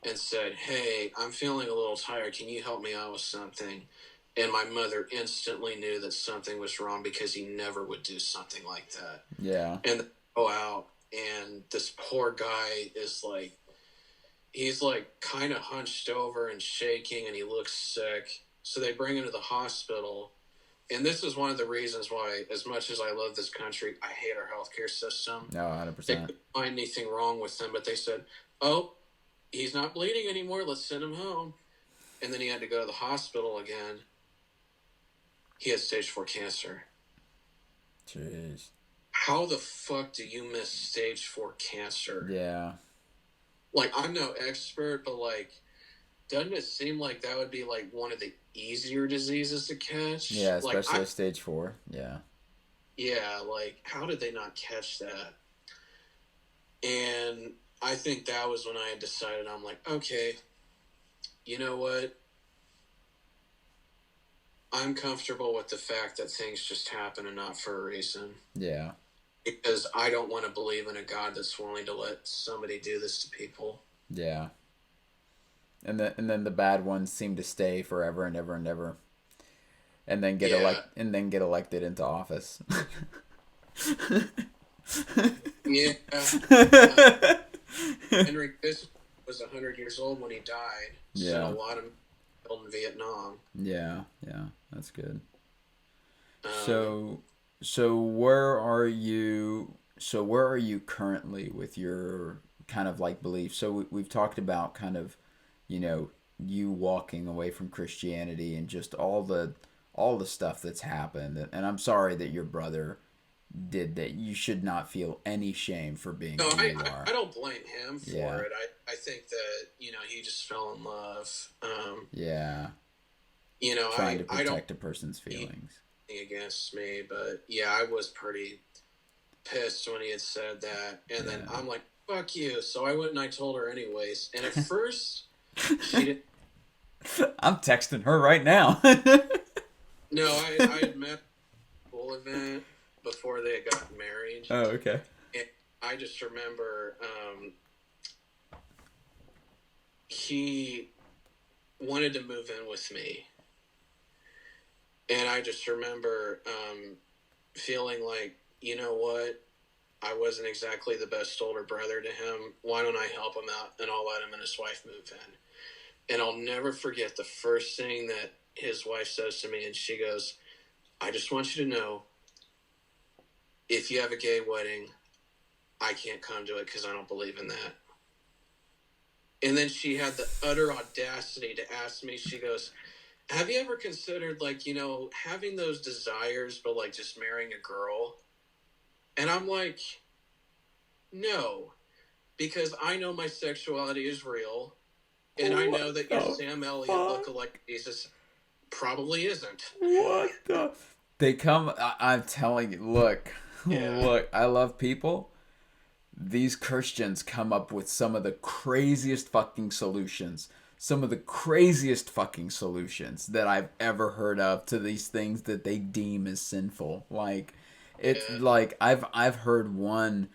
and said, hey, I'm feeling a little tired, can you help me out with something? And my mother instantly knew that something was wrong because he never would do something like that. Yeah. And go out, and this poor guy is like, he's like kind of hunched over and shaking, and he looks sick. So they bring him to the hospital. And this is one of the reasons why, as much as I love this country, I hate our healthcare system. No, They 100%. couldn't find anything wrong with him, but they said, "Oh, he's not bleeding anymore. Let's send him home." And then he had to go to the hospital again. He had stage 4 cancer. Jeez. How the fuck do you miss stage 4 cancer? Yeah. Like, I'm no expert, but like, doesn't it seem like that would be like one of the easier diseases to catch? Yeah, Like, especially stage 4. Yeah. yeah, like, how did they not catch that? And I think that was when I had decided, I'm like, okay, you know what? I'm comfortable with the fact that things just happen and not for a reason. Yeah. Because I don't want to believe in a God that's willing to let somebody do this to people. Yeah. And then the bad ones seem to stay forever and ever and ever, and then get elected into office. Yeah. Henry Kissinger was 100 years old when he died. Yeah. So a lot of killed in Vietnam. Yeah, that's good. So where are you? So where are you currently with your kind of like belief? So we've talked about kind of, you walking away from Christianity and just all the stuff that's happened. And I'm sorry that your brother did that. You should not feel any shame for being No, who you are. I don't blame him for Yeah. it. I think that, he just fell in love. Yeah. I Trying to don't protect a person's feelings. against me, but yeah, I was pretty pissed when he had said that, and then I'm like, fuck you. So I went and I told her anyways, and at first she didn't. I'm texting her right now. No, I had met at a school event before they had gotten married. Oh, okay. And I just remember he wanted to move in with me, and I just remember feeling like, you know what, I wasn't exactly the best older brother to him. Why don't I help him out, and I'll let him and his wife move in. And I'll never forget the first thing that his wife says to me, and she goes, "I just want you to know, if you have a gay wedding, I can't come to it because I don't believe in that." And then she had the utter audacity to ask me, she goes, "Have you ever considered, like, having those desires, but like just marrying a girl?" And I'm like, no, because I know my sexuality is real, and I know that your Sam Elliott lookalike Jesus probably isn't. What the? They come. I'm telling you. Look, look. I love people. These Christians come up with some of the craziest fucking solutions. Some of the craziest fucking solutions that I've ever heard of to these things that they deem as sinful. Like, it's like I've heard one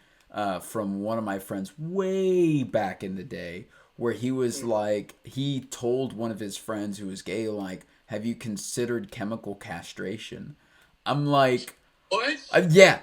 from one of my friends way back in the day where he was like, he told one of his friends who was gay, like, have you considered chemical castration? I'm like, what? Yeah.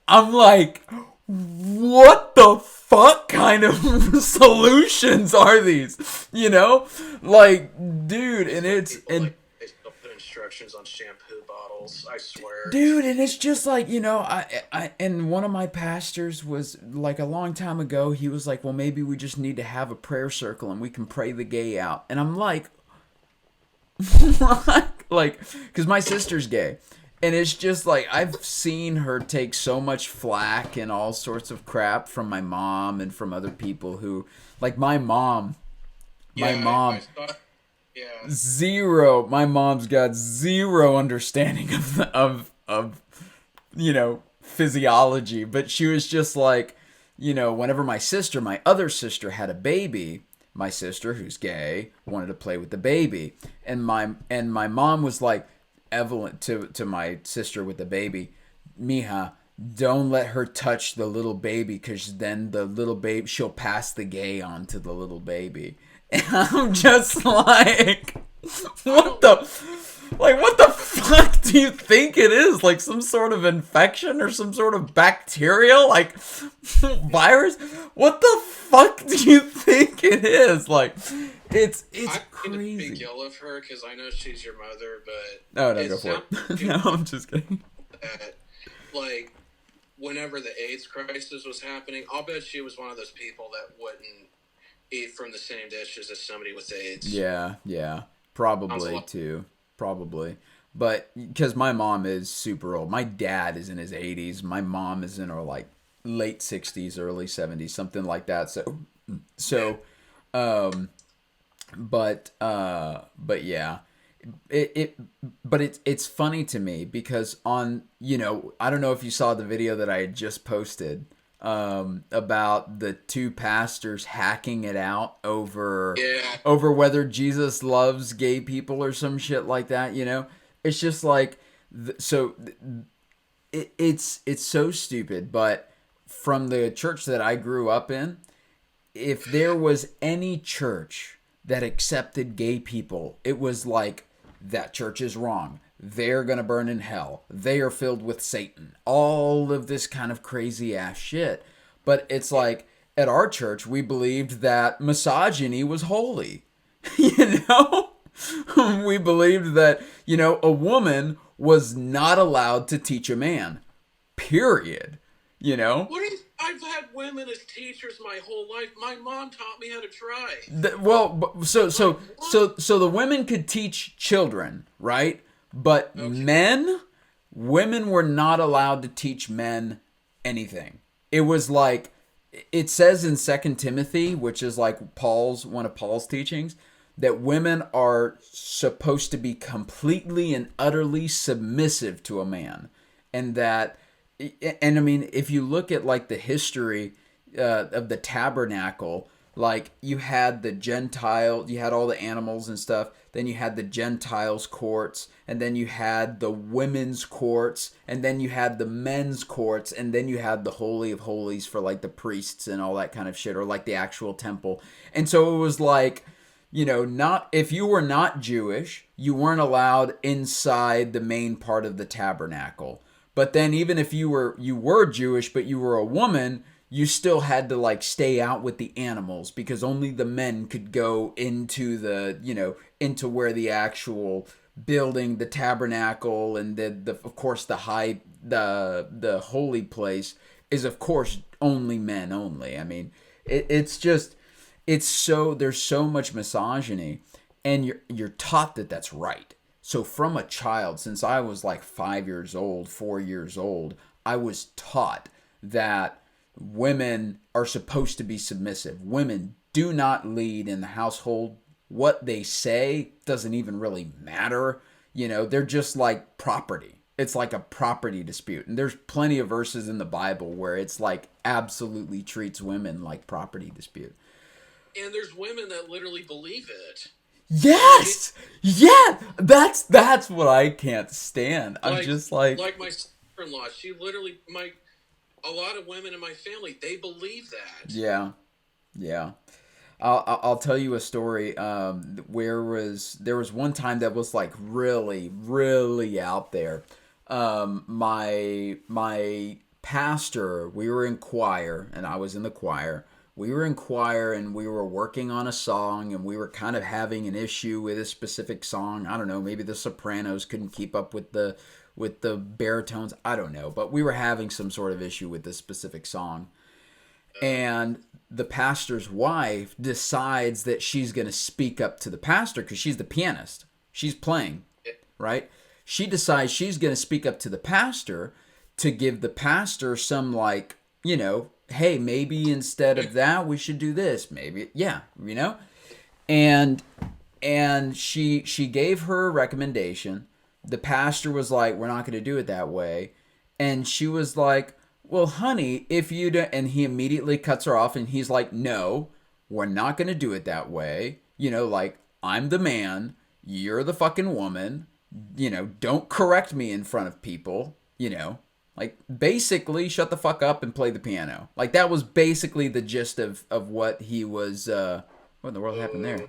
I'm like, what the fuck kind of solutions are these? Like, dude, and it's and. They still put instructions on shampoo bottles, I swear. Dude, and it's just like, I and one of my pastors was like a long time ago, he was like, well, maybe we just need to have a prayer circle and we can pray the gay out. And I'm like, like, because my sister's gay. And it's just like, I've seen her take so much flack and all sorts of crap from my mom and from other people who, like my mom, I saw, zero. My mom's got zero understanding of physiology, but she was just like, whenever my other sister had a baby, my sister who's gay wanted to play with the baby, and my mom was like, Evelyn, to my sister with the baby, Mija, don't let her touch the little baby, because then the little baby, she'll pass the gay on to the little baby. And I'm just like, what the fuck do do you think it is? Like some sort of infection or some sort of bacterial, like virus? What the fuck do you think it is? Like, it's I'm gonna speak crazy. ill of her because I know she's your mother, but No, no, it go for sounds it. like No, I'm just kidding. that like whenever the AIDS crisis was happening, I'll bet she was one of those people that wouldn't eat from the same dishes as somebody with AIDS. Yeah, yeah, Sounds a probably lot. too, probably. But because my mom is super old, my dad is in his 80s, my mom is in her like late 60s, early 70s, something like that. So, um, but yeah, it but it's funny to me because on, I don't know if you saw the video that I had just posted about the two pastors hacking it out Yeah, over whether Jesus loves gay people or some shit like that. It's just like so it's so stupid. But from the church that I grew up in, if there was any church that accepted gay people, it was like, that church is wrong. They're going to burn in hell. They are filled with Satan. All of this kind of crazy ass shit. But it's like, at our church, we believed that misogyny was holy. you know? We believed that, a woman was not allowed to teach a man. Period. You know? what is? I've had women as teachers my whole life. My mom taught me how to drive. Well, so Like so what? so so the women could teach children, right? But Okay. women were not allowed to teach men anything. It was like, it says in Second Timothy, which is like Paul's one of Paul's teachings, that women are supposed to be completely and utterly submissive to a man, and that, and I mean, if you look at like the history of the tabernacle, like you had the Gentile, you had all the animals and stuff. Then you had the Gentiles' courts, and then you had the women's courts, and then you had the men's courts, and then you had the Holy of Holies for like the priests and all that kind of shit, or like the actual temple. And so it was like, not, if you were not Jewish, you weren't allowed inside the main part of the tabernacle. But then even if you were Jewish but you were a woman, you still had to like stay out with the animals, because only the men could go into into where the actual building, the tabernacle, and the of course the holy place is, of course, only men only. I mean, it's just, there's so much misogyny, and you're taught that that's right. So from a child, since I was like 5 years old, 4 years old, I was taught that women are supposed to be submissive. Women do not lead in the household. What they say doesn't even really matter. They're just like property. It's like a property dispute. And there's plenty of verses in the Bible where it's like absolutely treats women like property dispute. And there's women that literally believe it. Like Yes! Yeah! That's what I can't stand. I'm like just like, like my sister-in-law. She literally a lot of women in my family, they believe that. yeah, yeah. I'll tell you a story. Where there was one time that was like really really out there. My pastor, we were in choir, and I was in the choir. We were in choir, and we were working on a song, and we were kind of having an issue with a specific song. I don't know, maybe the sopranos couldn't keep up with the baritones. I don't know, but we were having some sort of issue with this specific song. And the pastor's wife decides that she's going to speak up to the pastor because she's the pianist. She's playing, right? She decides she's going to speak up to the pastor to give the pastor some, like, hey, maybe instead of that we should do this. Maybe, yeah, And she gave her a recommendation. The pastor was like, "We're not going to do it that way." And she was like, "Well, honey, if you do," and he immediately cuts her off, and he's like, "No, we're not going to do it that way. Like, I'm the man, you're the fucking woman. Don't correct me in front of people. Like, basically, shut the fuck up and play the piano." Like, that was basically the gist of what he was. What in the world happened there?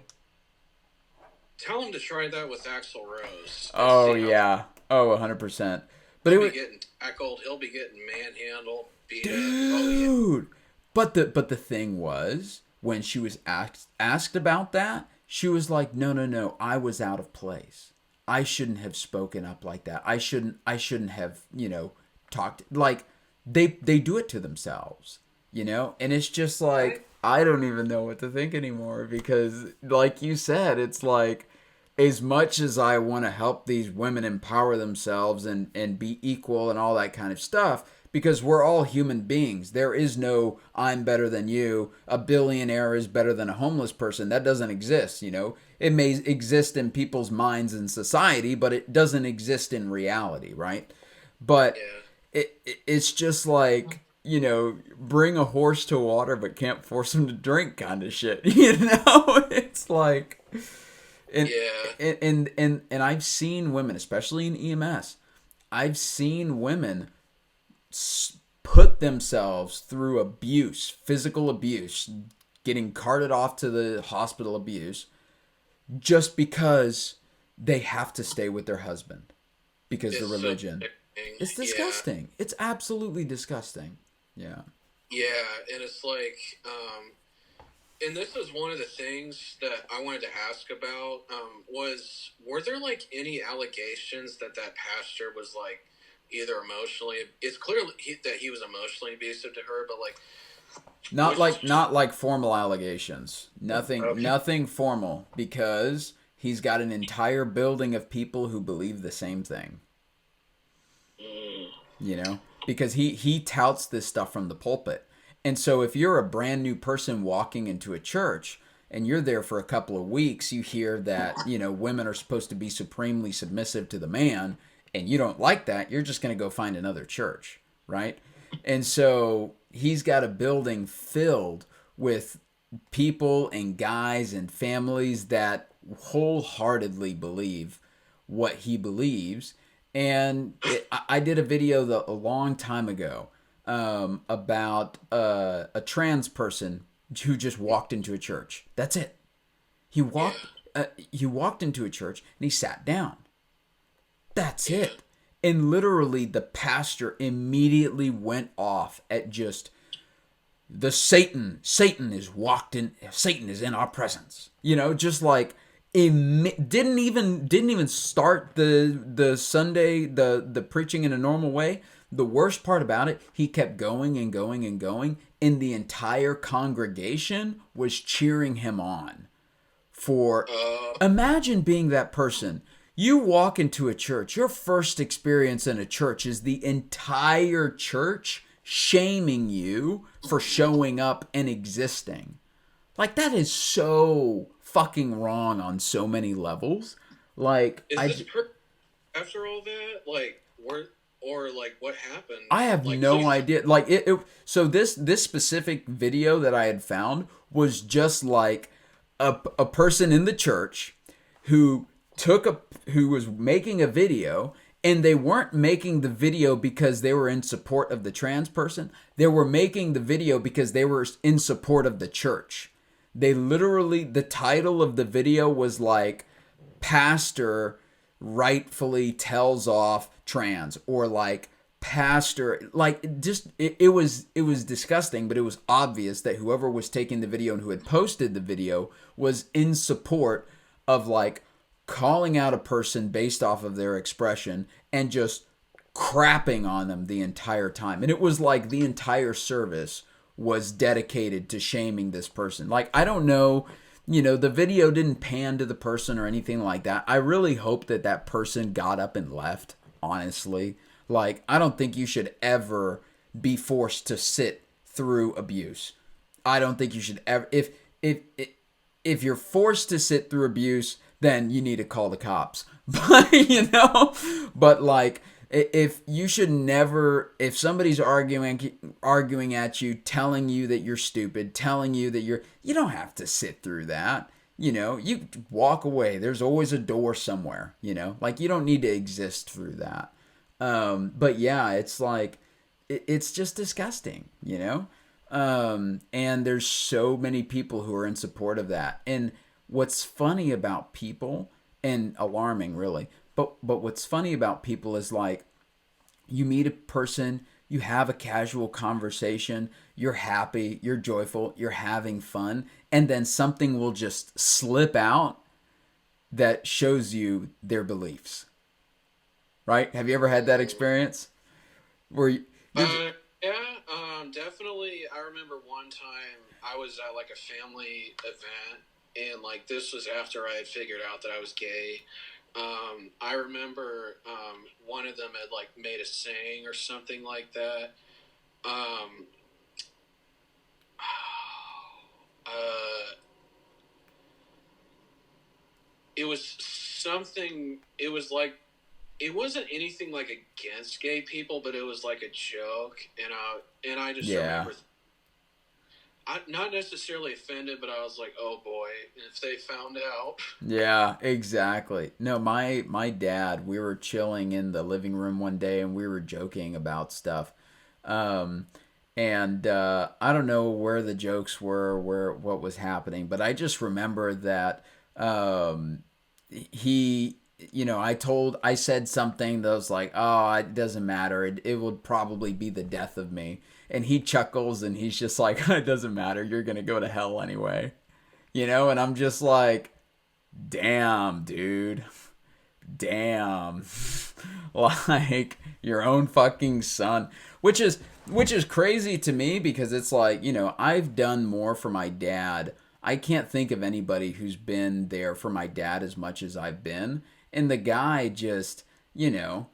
tell him to try that with Axl Rose and Oh see how yeah. Oh, 100%. But he'll it be was, getting tackled. He'll be getting manhandled, beat up. Oh yeah, dude. But the thing was, when she was asked about that, she was like, "No, no, no. I was out of place. I shouldn't have spoken up like that. I shouldn't have, talked like they do it to themselves, And it's just I like I don't even know what to think anymore because like you said, it's like as much as I want to help these women empower themselves and be equal and all that kind of stuff, because we're all human beings. There is no I'm better than you. A billionaire is better than a homeless person. That doesn't exist. It may exist in people's minds in society, but it doesn't exist in reality, right? But yeah it's just like, bring a horse to water but can't force him to drink kind of shit. It's like and yeah. and I've seen women, especially in EMS, I've seen women put themselves through abuse, physical abuse, getting carted off to the hospital abuse, just because they have to stay with their husband because the It's so religion. sickening. It's Yeah, disgusting. It's absolutely disgusting. Yeah. yeah, and it's like, and this is one of the things that I wanted to ask about. Was were there like any allegations that that pastor was like either emotionally? It's clear that he was emotionally abusive to her, but like, Not was like not like formal allegations. Nothing okay. nothing formal because he's got an entire building of people who believe the same thing. Mm, Because he touts this stuff from the pulpit. And so if you're a brand new person walking into a church and you're there for a couple of weeks, you hear that, women are supposed to be supremely submissive to the man, and you don't like that, you're just going to go find another church, right? And so he's got a building filled with people and guys and families that wholeheartedly believe what he believes. And I did a video a long time ago about a trans person who just walked into a church. That's it. He yeah, walked. He walked into a church and he sat down. That's yeah. it. And literally, the pastor immediately went off at just the Satan is walked in. Satan is in our presence. Just like didn't even start the Sunday the preaching in a normal way. The worst part about it, he kept going and going and going, and the entire congregation was cheering him on. For Uh, imagine being that person. You walk into a church. Your first experience in a church is the entire church shaming you for showing up and existing. Like that is so fucking wrong on so many levels. Like is this after all that? Like, where or like what happened? I have Like, no please. idea. Like so this specific video that I had found was just like a person in the church who who was making a video, and they weren't making the video because they were in support of the trans person. They were making the video because they were in support of the church. They literally, the title of the video was like pastor rightfully tells off trans, or like pastor, like just it was disgusting, but it was obvious that whoever was taking the video and who had posted the video was in support of like calling out a person based off of their expression and just crapping on them the entire time. And it was like the entire service was dedicated to shaming this person. Like, I don't know, the video didn't pan to the person or anything like that. I really hope that that person got up and left, honestly. Like, I don't think you should ever be forced to sit through abuse. I don't think you should ever if you're forced to sit through abuse, then you need to call the cops. But but like if you should never, if somebody's arguing at you, telling you that you're stupid, telling you that you don't have to sit through that. You walk away. There's always a door somewhere, like you don't need to exist through that. But yeah, it's like it's just disgusting. And there's so many people who are in support of that. And what's funny about people, and alarming really, but what's funny about people is like you meet a person, you have a casual conversation, you're happy, you're joyful, you're having fun, and then something will just slip out that shows you their beliefs, right? Have you ever had that Mm. experience where you're just, Yeah, definitely. I remember one time I was at like a family event, and like this was after I had figured out that I was gay. I remember one of them had like made a saying or something like that. Um, uh, it was something. It was like it wasn't anything like against gay people, but it was like a joke, and I just yeah. remember I not necessarily offended, but I was like, oh boy, if they found out. Yeah, exactly. No, my dad, we were chilling in the living room one day and we were joking about stuff. Um and I don't know where the jokes were, where what was happening, but I just remember that um he I said something that was like, "Oh, it doesn't matter. It would probably be the death of me." And he chuckles and he's just like, "It doesn't matter. You're going to go to hell anyway." And I'm just like, damn, dude. Damn. Like your own fucking son. Which is crazy to me because it's like, I've done more for my dad. I can't think of anybody who's been there for my dad as much as I've been. And the guy just, you know,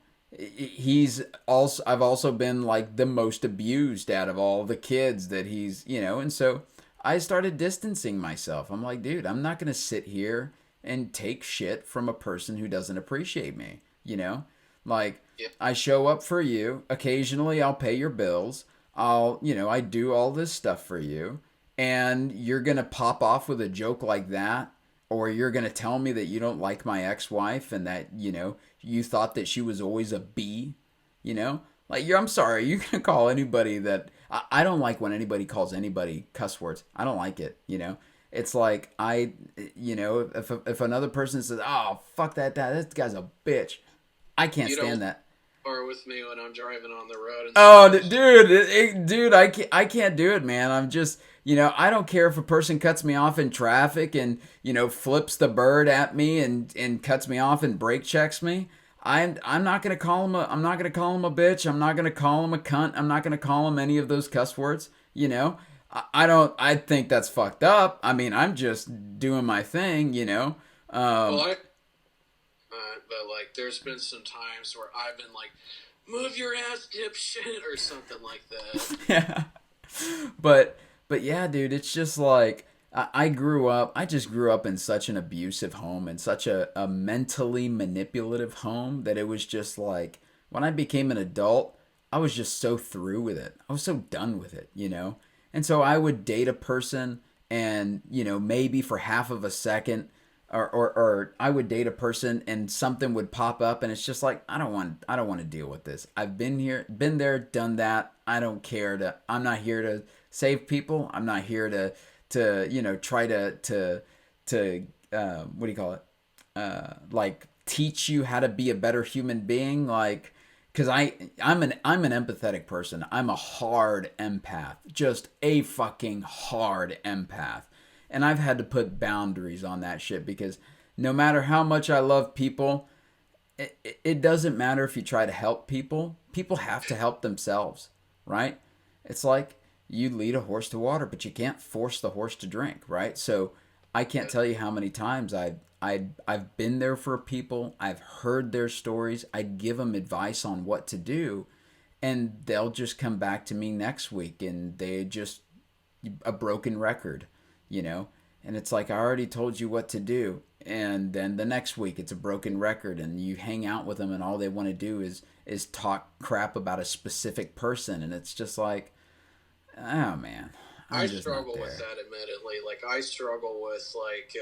I've also been like the most abused out of all the kids that and so I started distancing myself. I'm like, dude, I'm not going to sit here and take shit from a person who doesn't appreciate me, you know? Like, Yeah, I show up for you. Occasionally, I'll pay your bills. I do all this stuff for you. And you're going to pop off with a joke like that. Or you're going to tell me that you don't like my ex wife and that, you thought that she was always a B, you know? Like, I'm sorry, you can call anybody that. I don't like when anybody calls anybody cuss words. I don't like it, It's like if another person says, "Oh, fuck that, this guy's a bitch," I can't you don't stand that. war with me when I'm driving on the road and Oh, somebody. dude, I can't do it, man. I'm just, I don't care if a person cuts me off in traffic and flips the bird at me and cuts me off and brake checks me. I'm not gonna call him a bitch. I'm not gonna call him a cunt. I'm not gonna call him any of those cuss words. I don't. I think that's fucked up. I mean, I'm just doing my thing. Well, Um, but like, there's been some times where I've been like, "Move your ass, dipshit," or something like that. yeah. But yeah, dude, it's just like I just grew up in such an abusive home and such a mentally manipulative home that it was just like when I became an adult, I was just so through with it. I was so done with it. And so I would date a person and, maybe for half of a second or I would date a person and something would pop up and it's just like I don't want to deal with this. I've been here, been there, done that. I'm not here to save people. I'm not here to try to what do you call it? Like teach you how to be a better human being like because I'm an empathetic person. I'm a hard empath, just a fucking hard empath, and I've had to put boundaries on that shit because no matter how much I love people, it doesn't matter if you try to help people. People have to help themselves, right? It's like you lead a horse to water, but you can't force the horse to drink, right? So I can't tell you how many times I've been there for people. I've heard their stories. I give them advice on what to do, and they'll just come back to me next week, and they just a broken record, you know? And it's like, I already told you what to do. And then the next week it's a broken record and you hang out with them and all they want to do is talk crap about a specific person and it's just like, oh man, I I'm just not struggle with there. that, admittedly. Like, I struggle with like.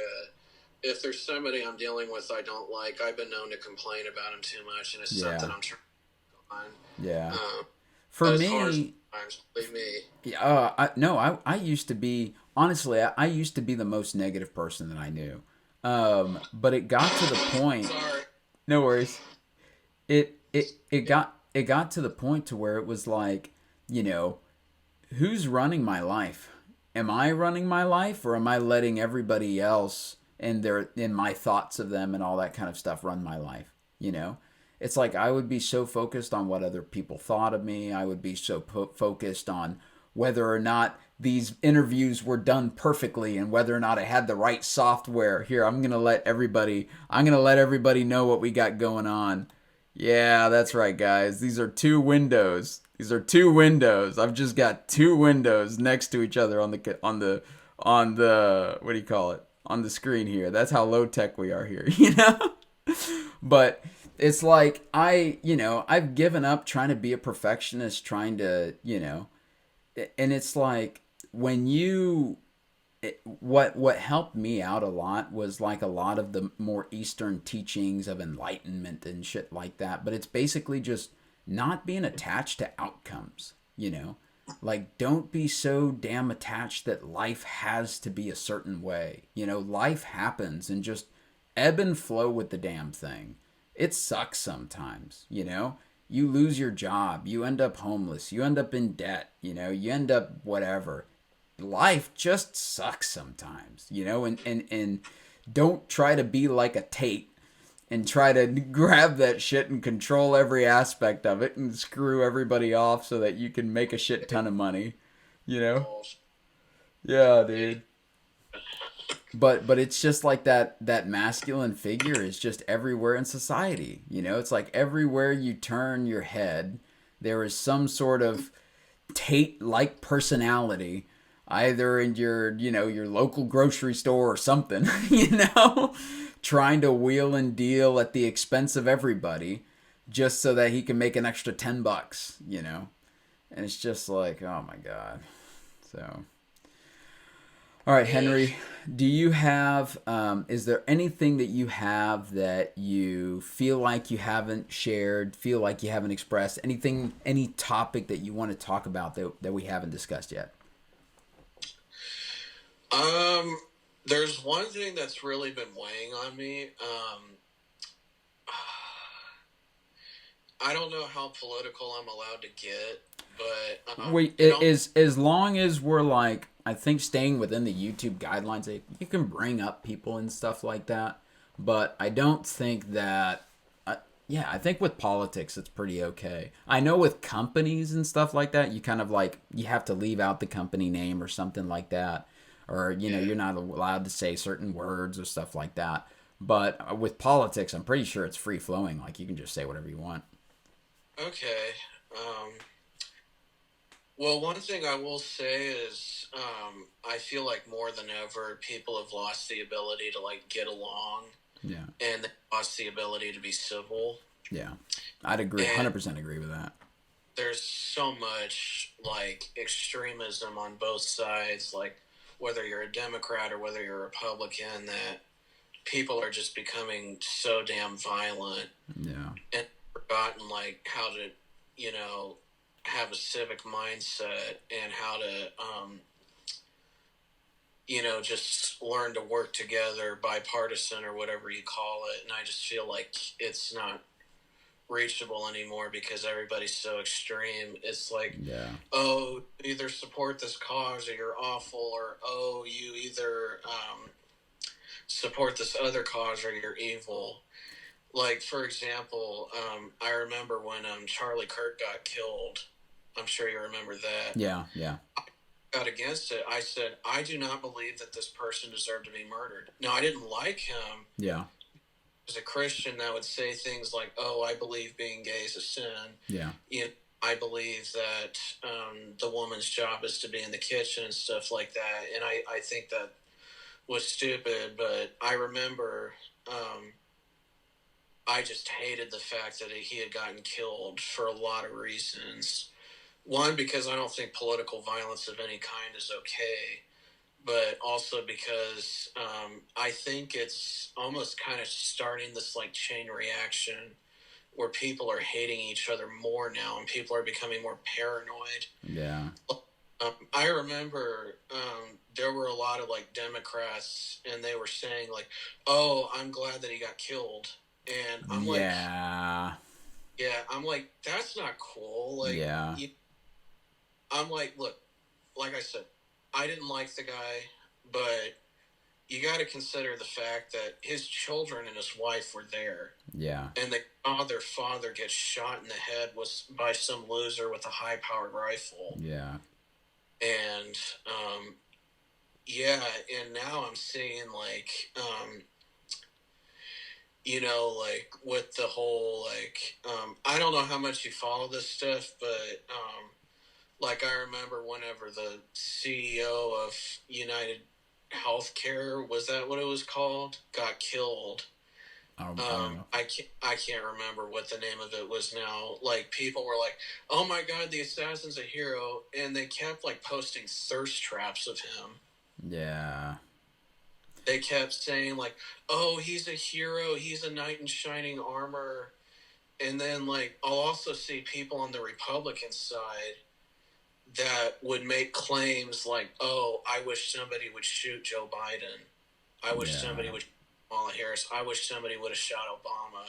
If there's somebody I'm dealing with I don't like, I've been known to complain about him too much, and it's something Yeah. I'm trying on. Yeah. For It's hard me, sometimes, believe me. no, I used to be, honestly, I used to be the most negative person that I knew. But it got to the point, Sorry. no worries. It got to the point to where it was like, you know, who's running my life? Am I running my life, or am I letting everybody else and their in my thoughts of them and all that kind of stuff run my life? You know, it's like I would be so focused on what other people thought of me. I would be so focused on whether or not these interviews were done perfectly and whether or not I had the right software. Here, I'm going to let everybody know what we got going on. Yeah, that's right, guys. These are two windows. These are two windows. I've just got two windows next to each other on the what do you call it? On the screen here. That's how low tech we are here, you know? But it's like I've given up trying to be a perfectionist, trying to, and it's like when you what helped me out a lot was like a lot of the more Eastern teachings of enlightenment and shit like that. But it's basically just not being attached to outcomes, you know? Like, don't be so damn attached that life has to be a certain way. You know, life happens, and just ebb and flow with the damn thing. It sucks sometimes, you know? You lose your job, you end up homeless, you end up in debt, you end up whatever. Life just sucks sometimes, and don't try to be like a Tate and try to grab that shit and control every aspect of it and screw everybody off so that you can make a shit ton of money, you know? Yeah, dude. But it's just like that masculine figure is just everywhere in society. It's like everywhere you turn your head, there is some sort of Tate like personality, either in your local grocery store or something, trying to wheel and deal at the expense of everybody just so that he can make an extra $10. And it's just like, oh my god. So, all right, Yeah. Henry, do you have, is there anything that you have that you feel like you haven't shared, feel like you haven't expressed, anything, any topic that you want to talk about that we haven't discussed yet? Um, there's one thing that's really been weighing on me. I don't know how political I'm allowed to get, but Wait, it is as long as we're like, I think staying within the YouTube guidelines, you can bring up people and stuff like that. But I don't think that. Yeah, I think with politics it's pretty okay. I know with companies and stuff like that, you kind of like you have to leave out the company name or something like that, or yeah. you're not allowed to say certain words or stuff like that. But with politics, I'm pretty sure it's free flowing. Like you can just say whatever you want. Okay. Well, one thing I will say is I feel like more than ever people have lost the ability to like get along, Yeah, and they lost the ability to be civil. yeah, I'd agree, And 100% agree with that. there's so much like extremism on both sides, like whether you're a Democrat or whether you're a Republican, that people are just becoming so damn violent Yeah. and forgotten like how to, you know, have a civic mindset and how to, just learn to work together, bipartisan or whatever you call it. And I just feel like it's not reachable anymore because everybody's so extreme. It's like, Yeah. oh, either support this cause or you're awful, or oh, you either support this other cause or you're evil. Like, for example, I remember when Charlie Kirk got killed. I'm sure you remember that. Yeah. Yeah. Got against it. I said, I do not believe that this person deserved to be murdered. Now, I didn't like him Yeah. as a Christian that would say things like, oh, I believe being gay is a sin. Yeah. You know, I believe that the woman's job is to be in the kitchen and stuff like that. And I think that was stupid, but I remember I just hated the fact that he had gotten killed for a lot of reasons. One, because I don't think political violence of any kind is okay, but also because I think it's almost kind of starting this like chain reaction where people are hating each other more now and people are becoming more paranoid. Yeah. I remember there were a lot of like Democrats, and they were saying like, "Oh, I'm glad that he got killed," and I'm like, Yeah. "Yeah, I'm like that's not cool." Like, Yeah. I'm like, look, like I said, I didn't like the guy, but you got to consider the fact that his children and his wife were there, Yeah. and they saw their father get shot in the head was by some loser with a high-powered rifle, Yeah. and yeah, and now I'm seeing like like with the whole like I don't know how much you follow this stuff, but like I remember whenever the CEO of United Healthcare, was that what it was called, got killed. I don't know. I can't remember what the name of it was now. Like people were like, "Oh my God, the assassin's a hero," and they kept like posting thirst traps of him. Yeah. They kept saying like, "Oh, he's a hero. He's a knight in shining armor." And then like I'll also see people on the Republican side that would make claims like, "Oh, I wish somebody would shoot Joe Biden. I wish somebody Yeah. would shoot Kamala Harris. I wish somebody would have shot Obama."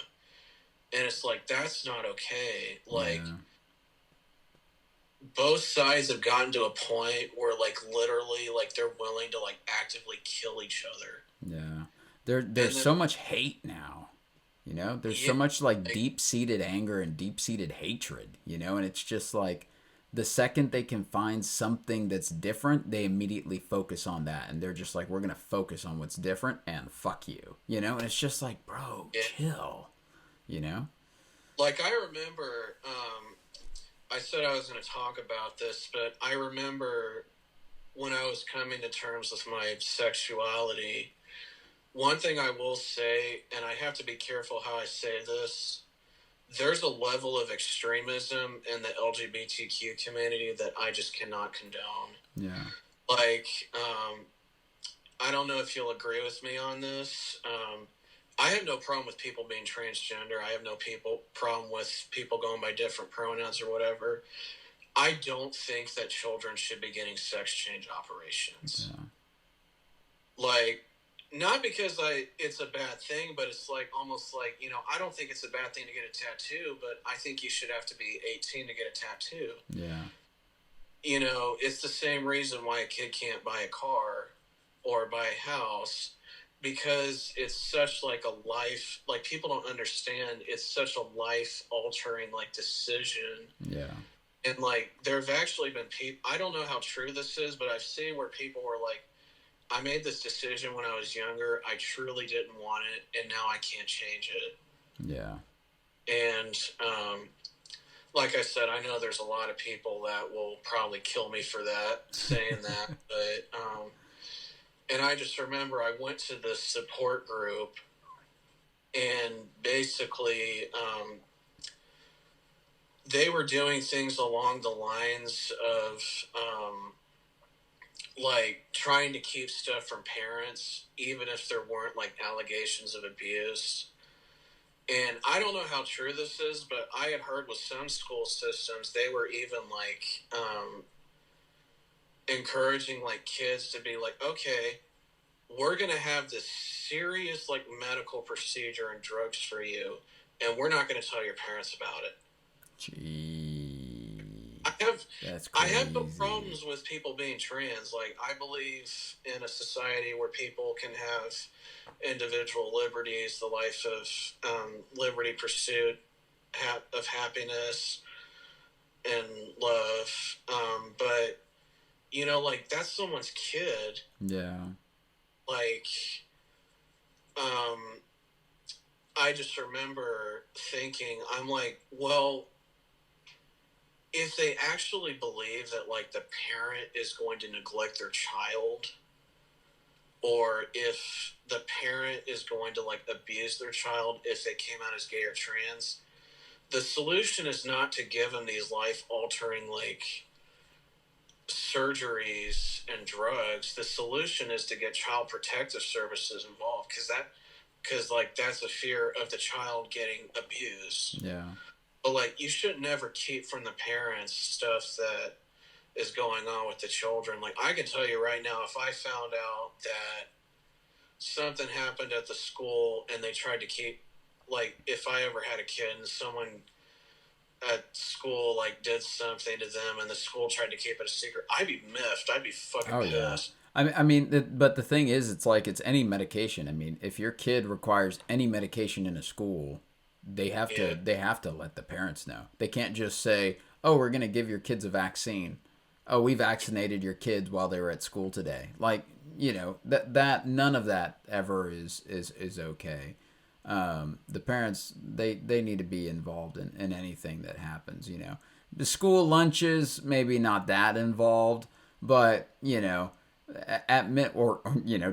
And it's like that's not okay. Like Yeah. both sides have gotten to a point where like literally like they're willing to like actively kill each other. Yeah. And There's then so much hate now. There's yeah, so much like like, deep seated anger and deep seated hatred, and it's just like the second they can find something that's different, they immediately focus on that. And they're just like, we're going to focus on what's different and fuck you, and it's just like, bro, yeah. chill, you know? Like I remember, I said I was going to talk about this, but I remember when I was coming to terms with my sexuality. One thing I will say, and I have to be careful how I say this, there's a level of extremism in the LGBTQ community that I just cannot condone. Yeah. Like, I don't know if you'll agree with me on this. I have no problem with people being transgender. I have no problem with people going by different pronouns or whatever. I don't think that children should be getting sex change operations. Yeah. Like, not because it's a bad thing, but it's like almost like, I don't think it's a bad thing to get a tattoo, but I think you should have to be 18 to get a tattoo. Yeah. It's the same reason why a kid can't buy a car or buy a house, because it's such like a life, like people don't understand, it's such a life altering like decision. Yeah. And like there have actually been people, I don't know how true this is, but I've seen where people were like, I made this decision when I was younger, I truly didn't want it, and now I can't change it. Yeah. And like I said, I know there's a lot of people that will probably kill me for that, saying that, but and I just remember I went to this support group, and basically they were doing things along the lines of like trying to keep stuff from parents, even if there weren't like allegations of abuse. And I don't know how true this is, but I had heard with some school systems, they were even like encouraging like kids to be like, okay, we're going to have this serious like medical procedure and drugs for you, and we're not going to tell your parents about it. Gee. I have That's I have no crazy. problems with people being trans. Like I believe in a society where people can have individual liberties, the life of liberty, pursuit of happiness and love. But like that's someone's kid. Yeah. Like, um, I just remember thinking, I'm like, well, if they actually believe that like the parent is going to neglect their child, or if the parent is going to like abuse their child if they came out as gay or trans, the solution is not to give them these life altering like surgeries and drugs. The solution is to get child protective services involved, because because like that's a fear of the child getting abused. Yeah. But like you should never keep from the parents stuff that is going on with the children. Like I can tell you right now, if I found out that something happened at the school and they tried to keep, like if I ever had a kid and someone at school like did something to them and the school tried to keep it a secret, I'd be miffed. I'd be fucking Oh yeah. pissed. But the thing is, it's like it's any medication. I mean, if your kid requires any medication in a school, Yeah. they have to let the parents know. They can't just say, "Oh, we're gonna give your kids a vaccine." Oh, we vaccinated your kids while they were at school today. Like, that none of that ever is okay. The parents, they need to be involved in anything that happens. The school lunches, maybe not that involved, but at mid or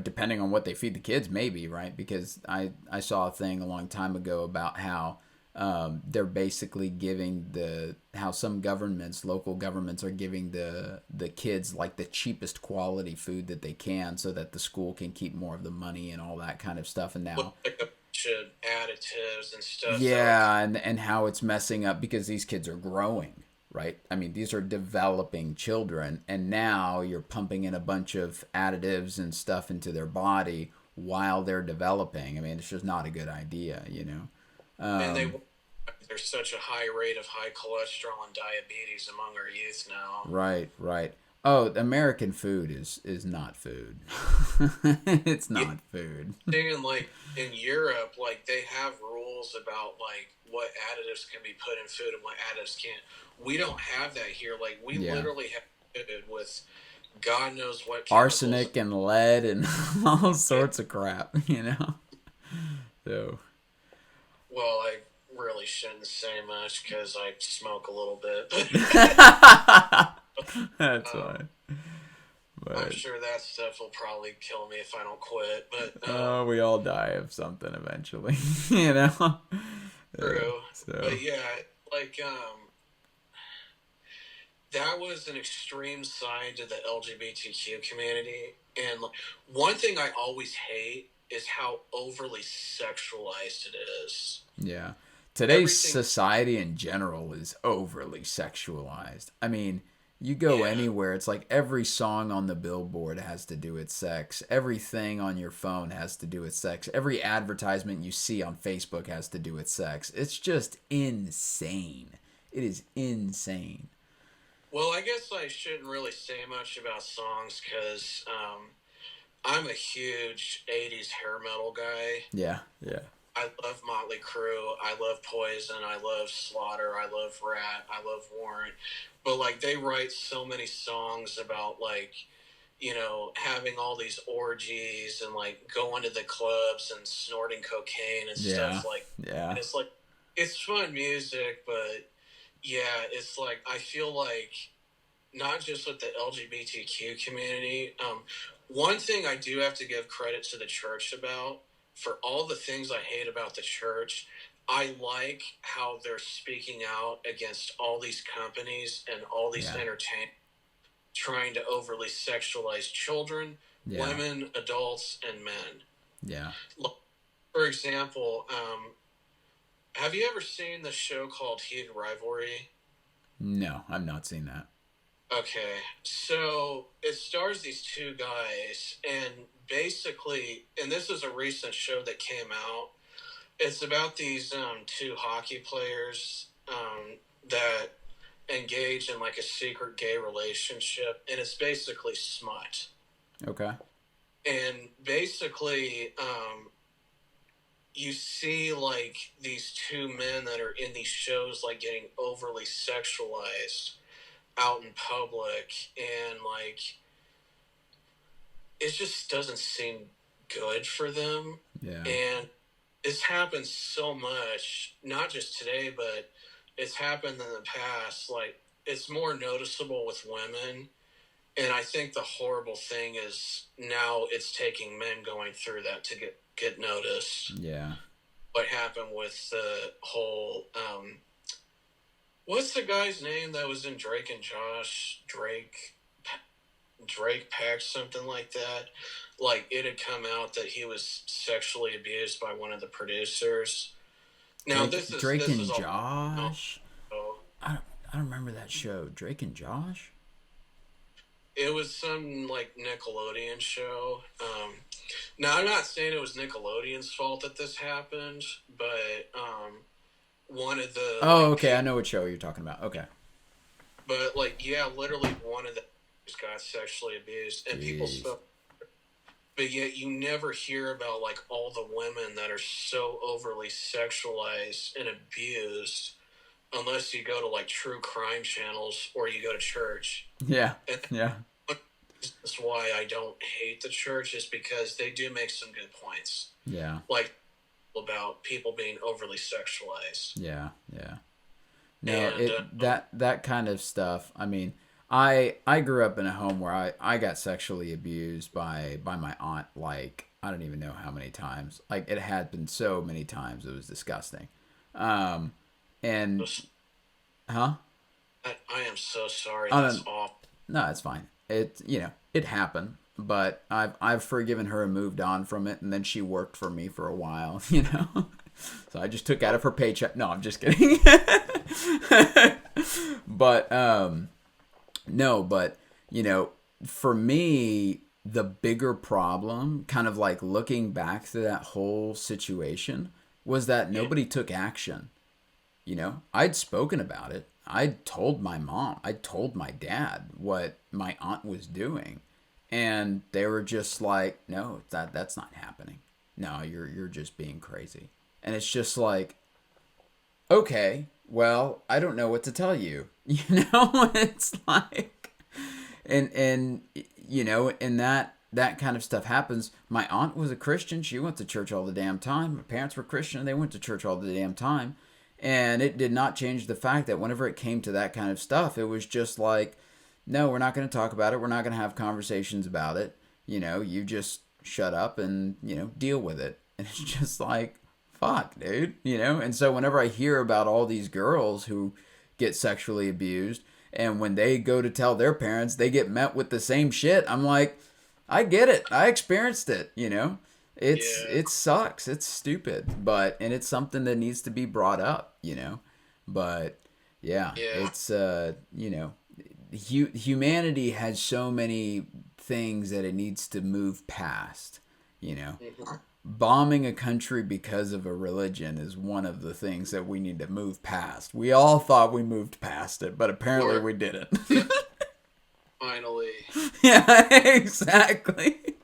depending on what they feed the kids, maybe, right? Because I saw a thing a long time ago about how they're basically giving how some governments, local governments, are giving the kids like the cheapest quality food that they can, so that the school can keep more of the money and all that kind of stuff. And With now, like a bunch of additives and stuff that like, yeah, and how it's messing up because these kids are growing, right? I mean, these are developing children, and now you're pumping in a bunch of additives and stuff into their body while they're developing. I mean, it's just not a good idea. and Um, there's such a high rate of high cholesterol and diabetes among our youth now. right, right. Oh, American food is not food. It's Yeah, not food. seeing like in Europe, like they have rules about like what additives can be put in food and what additives can't. We don't have that here. Like we Yeah. literally have food with God knows what chemicals. Arsenic and lead and all sorts of crap. So Well, I really shouldn't say much because I smoke a little bit, but that's um, fine. I'm But sure that stuff will probably kill me if I don't quit. But we all die of something eventually, you know. true. So But yeah, like that was an extreme side to the LGBTQ community. And one thing I always hate is how overly sexualized it is. yeah, today's Everything, society in general is overly sexualized. I mean, you go yeah. anywhere, it's like every song on the billboard has to do with sex. Everything on your phone has to do with sex. Every advertisement you see on Facebook has to do with sex. It's just insane. It is insane. Well, I guess I shouldn't really say much about songs because I'm a huge 80s hair metal guy. Yeah, yeah, I love Motley Crue. I love Poison. I love Slaughter. I love Rat. I love Warrant. But like they write so many songs about like, having all these orgies and like going to the clubs and snorting cocaine and yeah, stuff like, yeah, and it's like it's fun music, but yeah, it's like I feel like not just with the LGBTQ community. One thing I do have to give credit to the church about, for all the things I hate about the church, I like how they're speaking out against all these companies and all these yeah, entertainment trying to overly sexualize children, yeah, women, adults, and men. yeah. For example, have you ever seen the show called Heated Rivalry? No, I've not seen that. Okay, so it stars these two guys, and basically, and this is a recent show that came out. It's about these two hockey players that engage in like a secret gay relationship, and it's basically smut. Okay. And basically, you see like these two men that are in these shows like getting overly sexualized out in public, and like it just doesn't seem good for them. Yeah, And it's happened so much, not just today, but it's happened in the past. Like, it's more noticeable with women. And I think the horrible thing is now it's taking men going through that to get noticed. yeah. What happened with the whole, what's the guy's name that was in Drake and Josh? Drake. Drake packed something like that. Like it had come out that he was sexually abused by one of the producers. Now Drake this is and all. Josh. Oh, I don't remember that show. Drake and Josh. it was some like Nickelodeon show. Now I'm not saying it was Nickelodeon's fault that this happened, but one of the Oh, like okay. I people, know what show you're talking about. Okay. but like yeah, literally one of the got sexually abused, and people Jeez. spoke. But yet you never hear about like all the women that are so overly sexualized and abused unless you go to like true crime channels or you go to church. Yeah. And Yeah. that's why I don't hate the church, is because they do make some good points. Yeah. Like about people being overly sexualized. Yeah. Yeah. No, And that kind of stuff. I mean, I grew up in a home where I got sexually abused by my aunt. Like I don't even know how many times. Like it had been so many times. It was disgusting. Um, and huh? I am so sorry. I That's don't. awful. No, it's fine. It it happened. But I've forgiven her and moved on from it. And then she worked for me for a while. So I just took out of her paycheck. No, I'm just kidding. But no, but for me, the bigger problem, kind of like looking back to that whole situation, was that Yeah, nobody took action. I'd spoken about it. I'd told my mom, I'd told my dad what my aunt was doing. And they were just like, no, that's not happening. No, you're just being crazy. And it's just like, okay, well, I don't know what to tell you. It's like, and and that kind of stuff happens. My aunt was a Christian. She went to church all the damn time. My parents were Christian. They went to church all the damn time. And it did not change the fact that whenever it came to that kind of stuff, it was just like, no, we're not going to talk about it. We're not going to have conversations about it. You just shut up and, deal with it. And it's just like, fuck, dude. And so whenever I hear about all these girls who get sexually abused, and when they go to tell their parents, they get met with the same shit, I'm like, I get it. I experienced it. yeah, It sucks. It's stupid, and it's something that needs to be brought up. But yeah, yeah. it's humanity has so many things that it needs to move past. You know, Mhm. bombing a country because of a religion is one of the things that we need to move past. We all thought we moved past it, but apparently Or we didn't. finally, Yeah, exactly.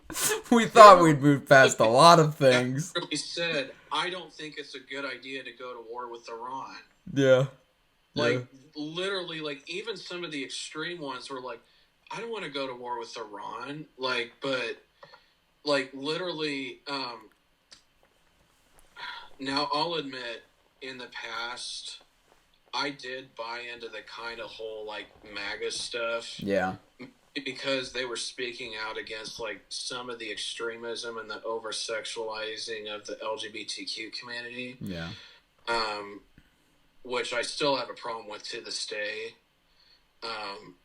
We there thought were we'd moved past a lot of that things. really said, I don't think it's a good idea to go to war with Iran. Yeah, yeah, Like, literally, like, even some of the extreme ones were like, I don't want to go to war with Iran. Like, but, like, literally, now I'll admit, in the past, I did buy into the kind of whole, like, MAGA stuff yeah, because they were speaking out against, like, some of the extremism and the over sexualizing of the LGBTQ community. yeah, Um, which I still have a problem with to this day. Um,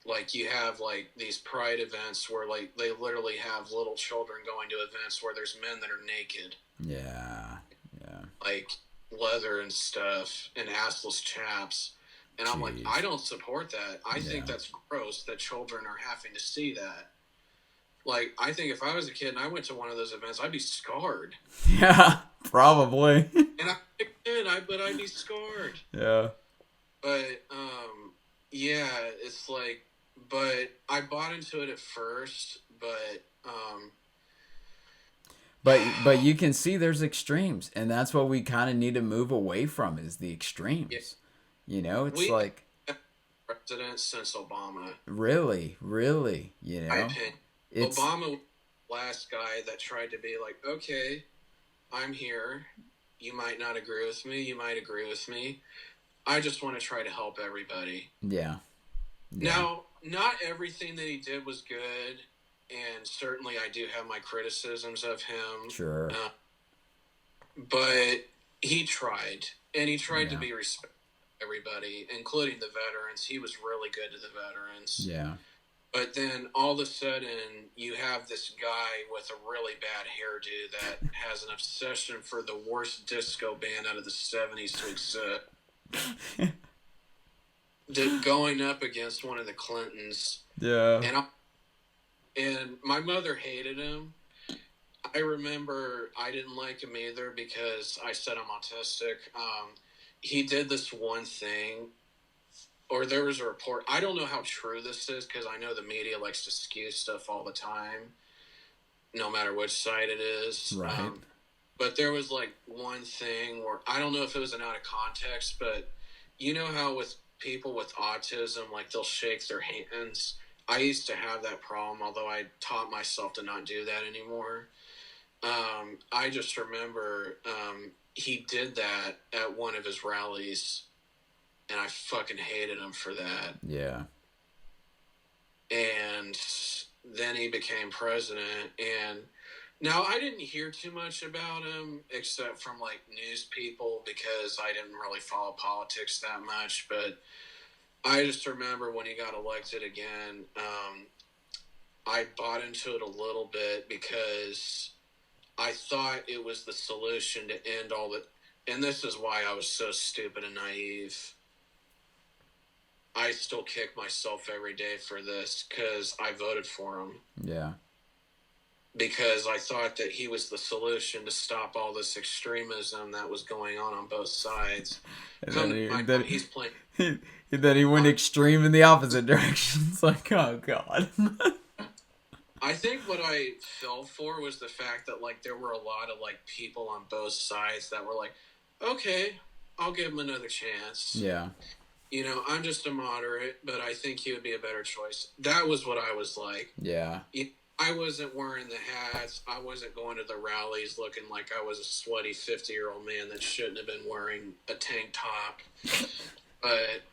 like you have like these pride events where like they literally have little children going to events where there's men that are naked, yeah, yeah. like leather and stuff, and assless chaps. And I'm like, I Jeez. don't support that. I think Yeah, that's gross that children are having to see that. Like, I think if I was a kid and I went to one of those events, I'd be scarred. yeah, probably. And I'm a kid, but I'd be scarred. Yeah. But yeah, it's like, but I bought into it at first, but But you can see there's extremes, and that's what we kind of need to move away from is the yeah, extremes. It's we like have president since Obama. really, really, My opinion, it's Obama was the last guy that tried to be like, okay, I'm here. You might not agree with me. You might agree with me. I just want to try to help everybody. yeah, yeah, Now, not everything that he did was good, and certainly I do have my criticisms of him. sure, But he tried, and he tried to yeah, be respectful to everybody, including the veterans. He was really good to the veterans. yeah, But then all of a sudden, you have this guy with a really bad hairdo that has an obsession for the worst disco band out of the 70s to exist, going up against one of the Clintons. Yeah. And my mother hated him. I remember I didn't like him either because I said I'm autistic. He did this one thing, or there was a report. I don't know how true this is because I know the media likes to skew stuff all the time, no matter which side it is. Right. But there was like one thing where I don't know if it was an out of context, but you know how with people with autism, like they'll shake their hands. I used to have that problem, although I taught myself to not do that anymore. I just remember he did that at one of his rallies, and I fucking hated him for that. Yeah. And then he became president, and now I didn't hear too much about him except from like news people because I didn't really follow politics that much. But I just remember when he got elected again, I bought into it a little bit because I thought it was the solution to end all the. And this is why I was so stupid and naive. I still kick myself every day for this because I voted for him. Yeah. Because I thought that he was the solution to stop all this extremism that was going on both sides. And He's playing. Then he went extreme in the opposite direction. It's like, oh god. I think what I fell for was the fact that like there were a lot of like people on both sides that were like, okay, I'll give him another chance. Yeah. You know, I'm just a moderate, but I think he would be a better choice. That was what I was like. Yeah. I wasn't wearing the hats. I wasn't going to the rallies looking like I was a sweaty 50-year-old man that shouldn't have been wearing a tank top. But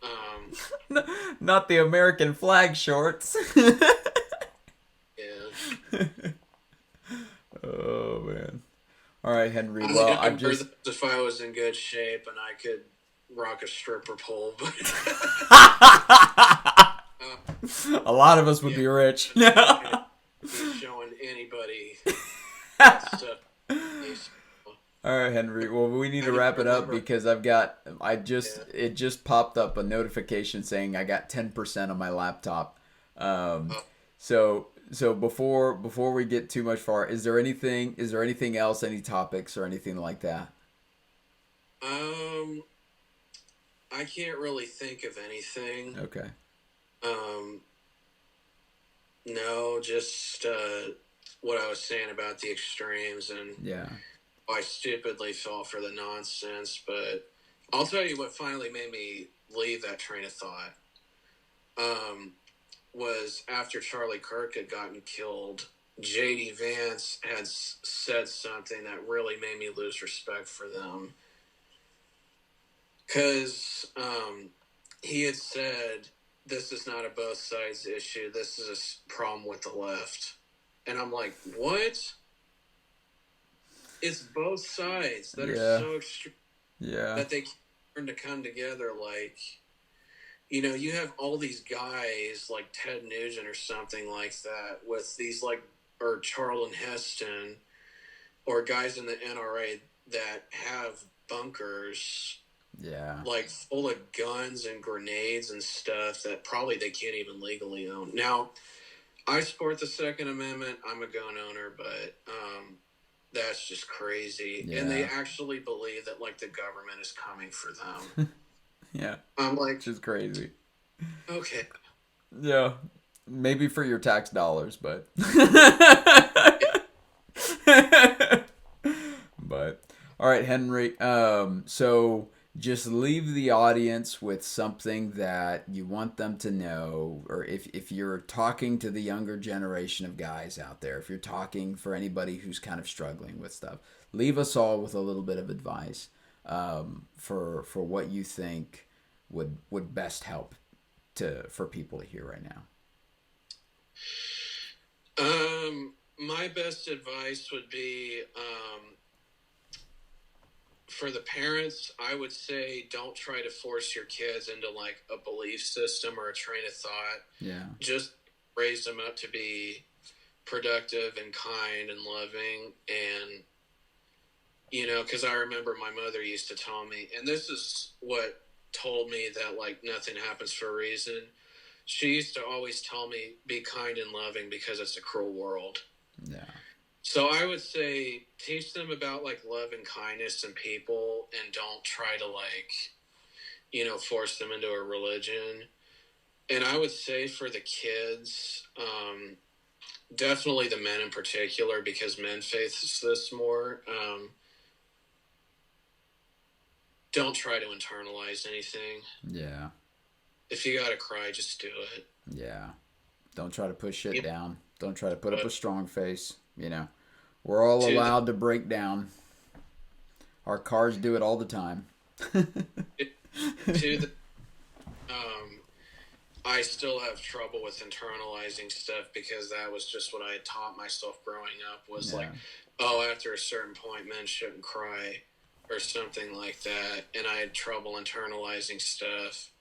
not the American flag shorts. Yeah. Oh man. All right, Henry. Well, I'm just if I was in good shape and I could rock a stripper pole, but a lot of us would be rich. Showing anybody that stuff. All right, Henry. Well, we need to wrap it up because it just popped up a notification saying I got 10% on my laptop. So before we get too much far, is there anything else, any topics or anything like that? I can't really think of anything. Okay. No, just what I was saying about the extremes and yeah, I stupidly fell for the nonsense. But I'll tell you what finally made me leave that train of thought. Was after Charlie Kirk had gotten killed, J.D. Vance had said something that really made me lose respect for them. Because he had said, this is not a both sides issue. This is a problem with the left. And I'm like, what? It's both sides that are so extreme that they learn to come together. Like, you know, you have all these guys like Ted Nugent or something like that with these like, or Charlton Heston or guys in the NRA that have bunkers like full of guns and grenades and stuff that probably they can't even legally own. Now, I support the Second Amendment. I'm a gun owner, but that's just crazy. Yeah. And they actually believe that like the government is coming for them. Yeah. I'm like, which is crazy. Okay. Yeah. Maybe for your tax dollars, but but all right, Henry. So just leave the audience with something that you want them to know, or if you're talking to the younger generation of guys out there, if you're talking for anybody who's kind of struggling with stuff, leave us all with a little bit of advice for what you think would best help for people to hear right now. My best advice would be for the parents, I would say don't try to force your kids into like a belief system or a train of thought. Yeah. Just raised them up to be productive and kind and loving. And, because I remember my mother used to tell me, and this is what told me that, like, nothing happens for a reason. She used to always tell me, be kind and loving because it's a cruel world. Yeah. So I would say teach them about, like, love and kindness and people, and don't try to, like, force them into a religion. And I would say for the kids, definitely the men in particular, because men face this more. Don't try to internalize anything. Yeah. If you gotta cry, just do it. Yeah. Don't try to push shit You down. Don't try to put know, up a strong face. We're all to the allowed to break down. Our cars do it all the time. to the I still have trouble with internalizing stuff, because that was just what I had taught myself growing up, was Yeah. like, oh, after a certain point, men shouldn't cry or something like that. And I had trouble internalizing stuff.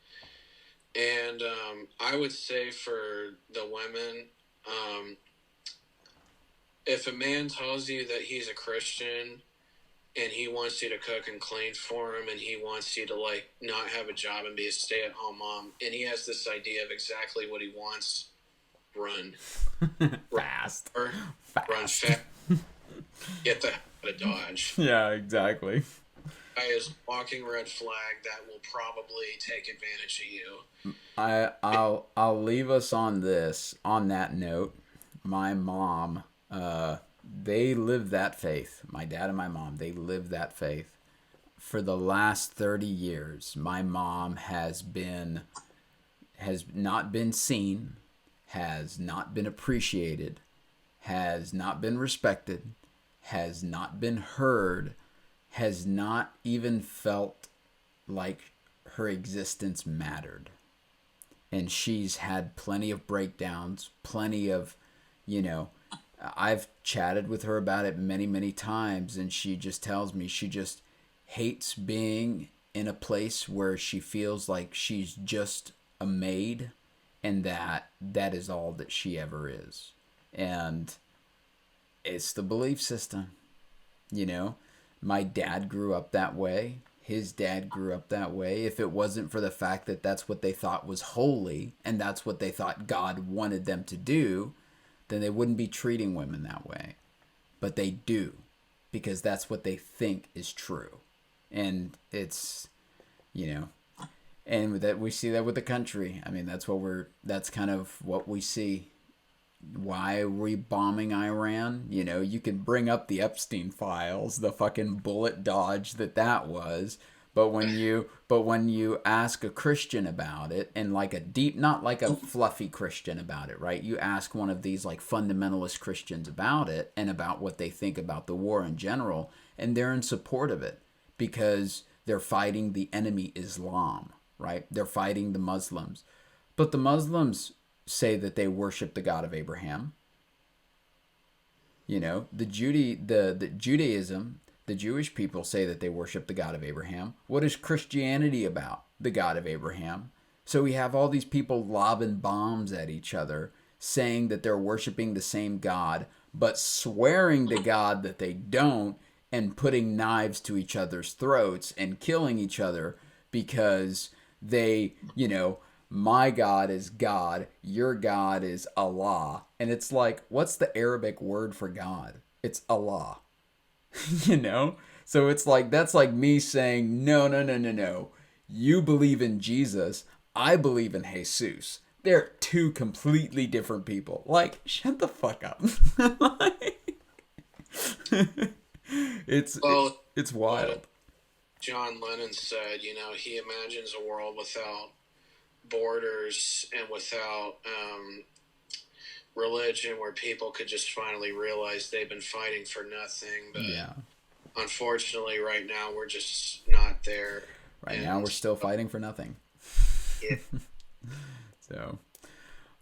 And I would say for the women, if a man tells you that he's a Christian and he wants you to cook and clean for him, and he wants you to, like, not have a job and be a stay-at-home mom, and he has this idea of exactly what he wants, run. Fast. Run, run Fast. fast. Get the hell out of Dodge. Yeah, exactly. Guy is walking red flag that will probably take advantage of you. I'll leave us on that note. My mom, they live that faith. My dad and my mom, they live that faith. For the last 30 years, my mom has not been seen, has not been appreciated, has not been respected, has not been heard, has not even felt like her existence mattered. And she's had plenty of breakdowns, plenty of, you know, I've chatted with her about it many, many times, and she just tells me she just hates being in a place where she feels like she's just a maid, and that is all that she ever is. And it's the belief system, you know. My dad grew up that way. His dad grew up that way. If it wasn't for the fact that that's what they thought was holy and that's what they thought God wanted them to do, then they wouldn't be treating women that way. But they do, because that's what they think is true. And it's, you know, and that we see that with the country. I mean, that's kind of what we see. Why are we bombing Iran? You know, you can bring up the Epstein files, the fucking bullet dodge that was, but when you ask a Christian about it, and like a deep, not like a fluffy Christian about it, right? You ask one of these like fundamentalist Christians about it and about what they think about the war in general, and they're in support of it because they're fighting the enemy Islam, right? They're fighting the Muslims. But the Muslims say that they worship the God of Abraham. You know, the Judaism, the Jewish people say that they worship the God of Abraham. What is Christianity about? The God of Abraham. So we have all these people lobbing bombs at each other, saying that they're worshiping the same God, but swearing to God that they don't, and putting knives to each other's throats and killing each other because they, my God is God, your God is Allah. And it's like, what's the Arabic word for God? It's Allah. you know? So it's like, that's like me saying, no, no, no, no, no. You believe in Jesus. I believe in Jesus. They're two completely different people. Like, shut the fuck up. like, it's Well, it's what wild. John Lennon said, he imagines a world without borders and without religion, where people could just finally realize they've been fighting for nothing. But Yeah. unfortunately, right now, we're just not there. Right now, we're And still fighting for nothing. yeah, So,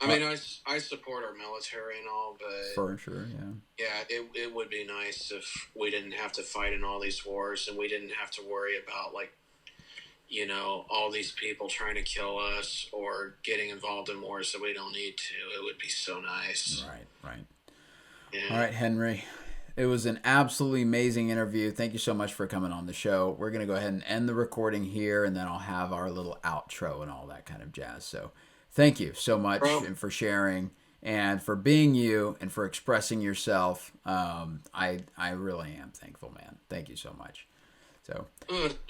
I mean, I support our military and all, but for sure, yeah. yeah, it would be nice if we didn't have to fight in all these wars, and we didn't have to worry about, like, all these people trying to kill us or getting involved in wars that we don't need to. It would be so nice. Right, right. All Yeah. right, Henry. It was an absolutely amazing interview. Thank you so much for coming on the show. We're going to go ahead and end the recording here, and then I'll have our little outro and all that kind of jazz. So thank you so much Bro, and for sharing and for being you and for expressing yourself. I really am thankful, man. Thank you so much. So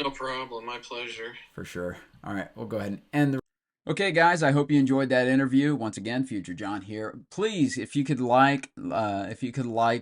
no problem. My pleasure. for sure. All right, we'll go ahead and end the. Okay, guys, I hope you enjoyed that interview. Once again, Future John here. Please, if you could like,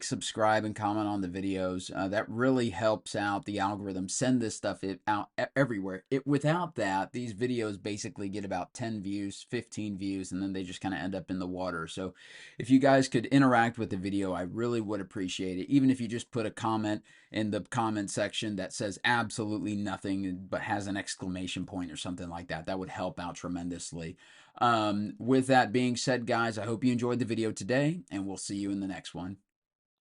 subscribe, and comment on the videos, that really helps out the algorithm. Send this stuff out everywhere. Without that, these videos basically get about 10 views, 15 views, and then they just kind of end up in the water. So, if you guys could interact with the video, I really would appreciate it. Even if you just put a comment in the comment section that says absolutely nothing but has an exclamation point or something like that. That would help out tremendously. With that being said, guys, I hope you enjoyed the video today, and we'll see you in the next one.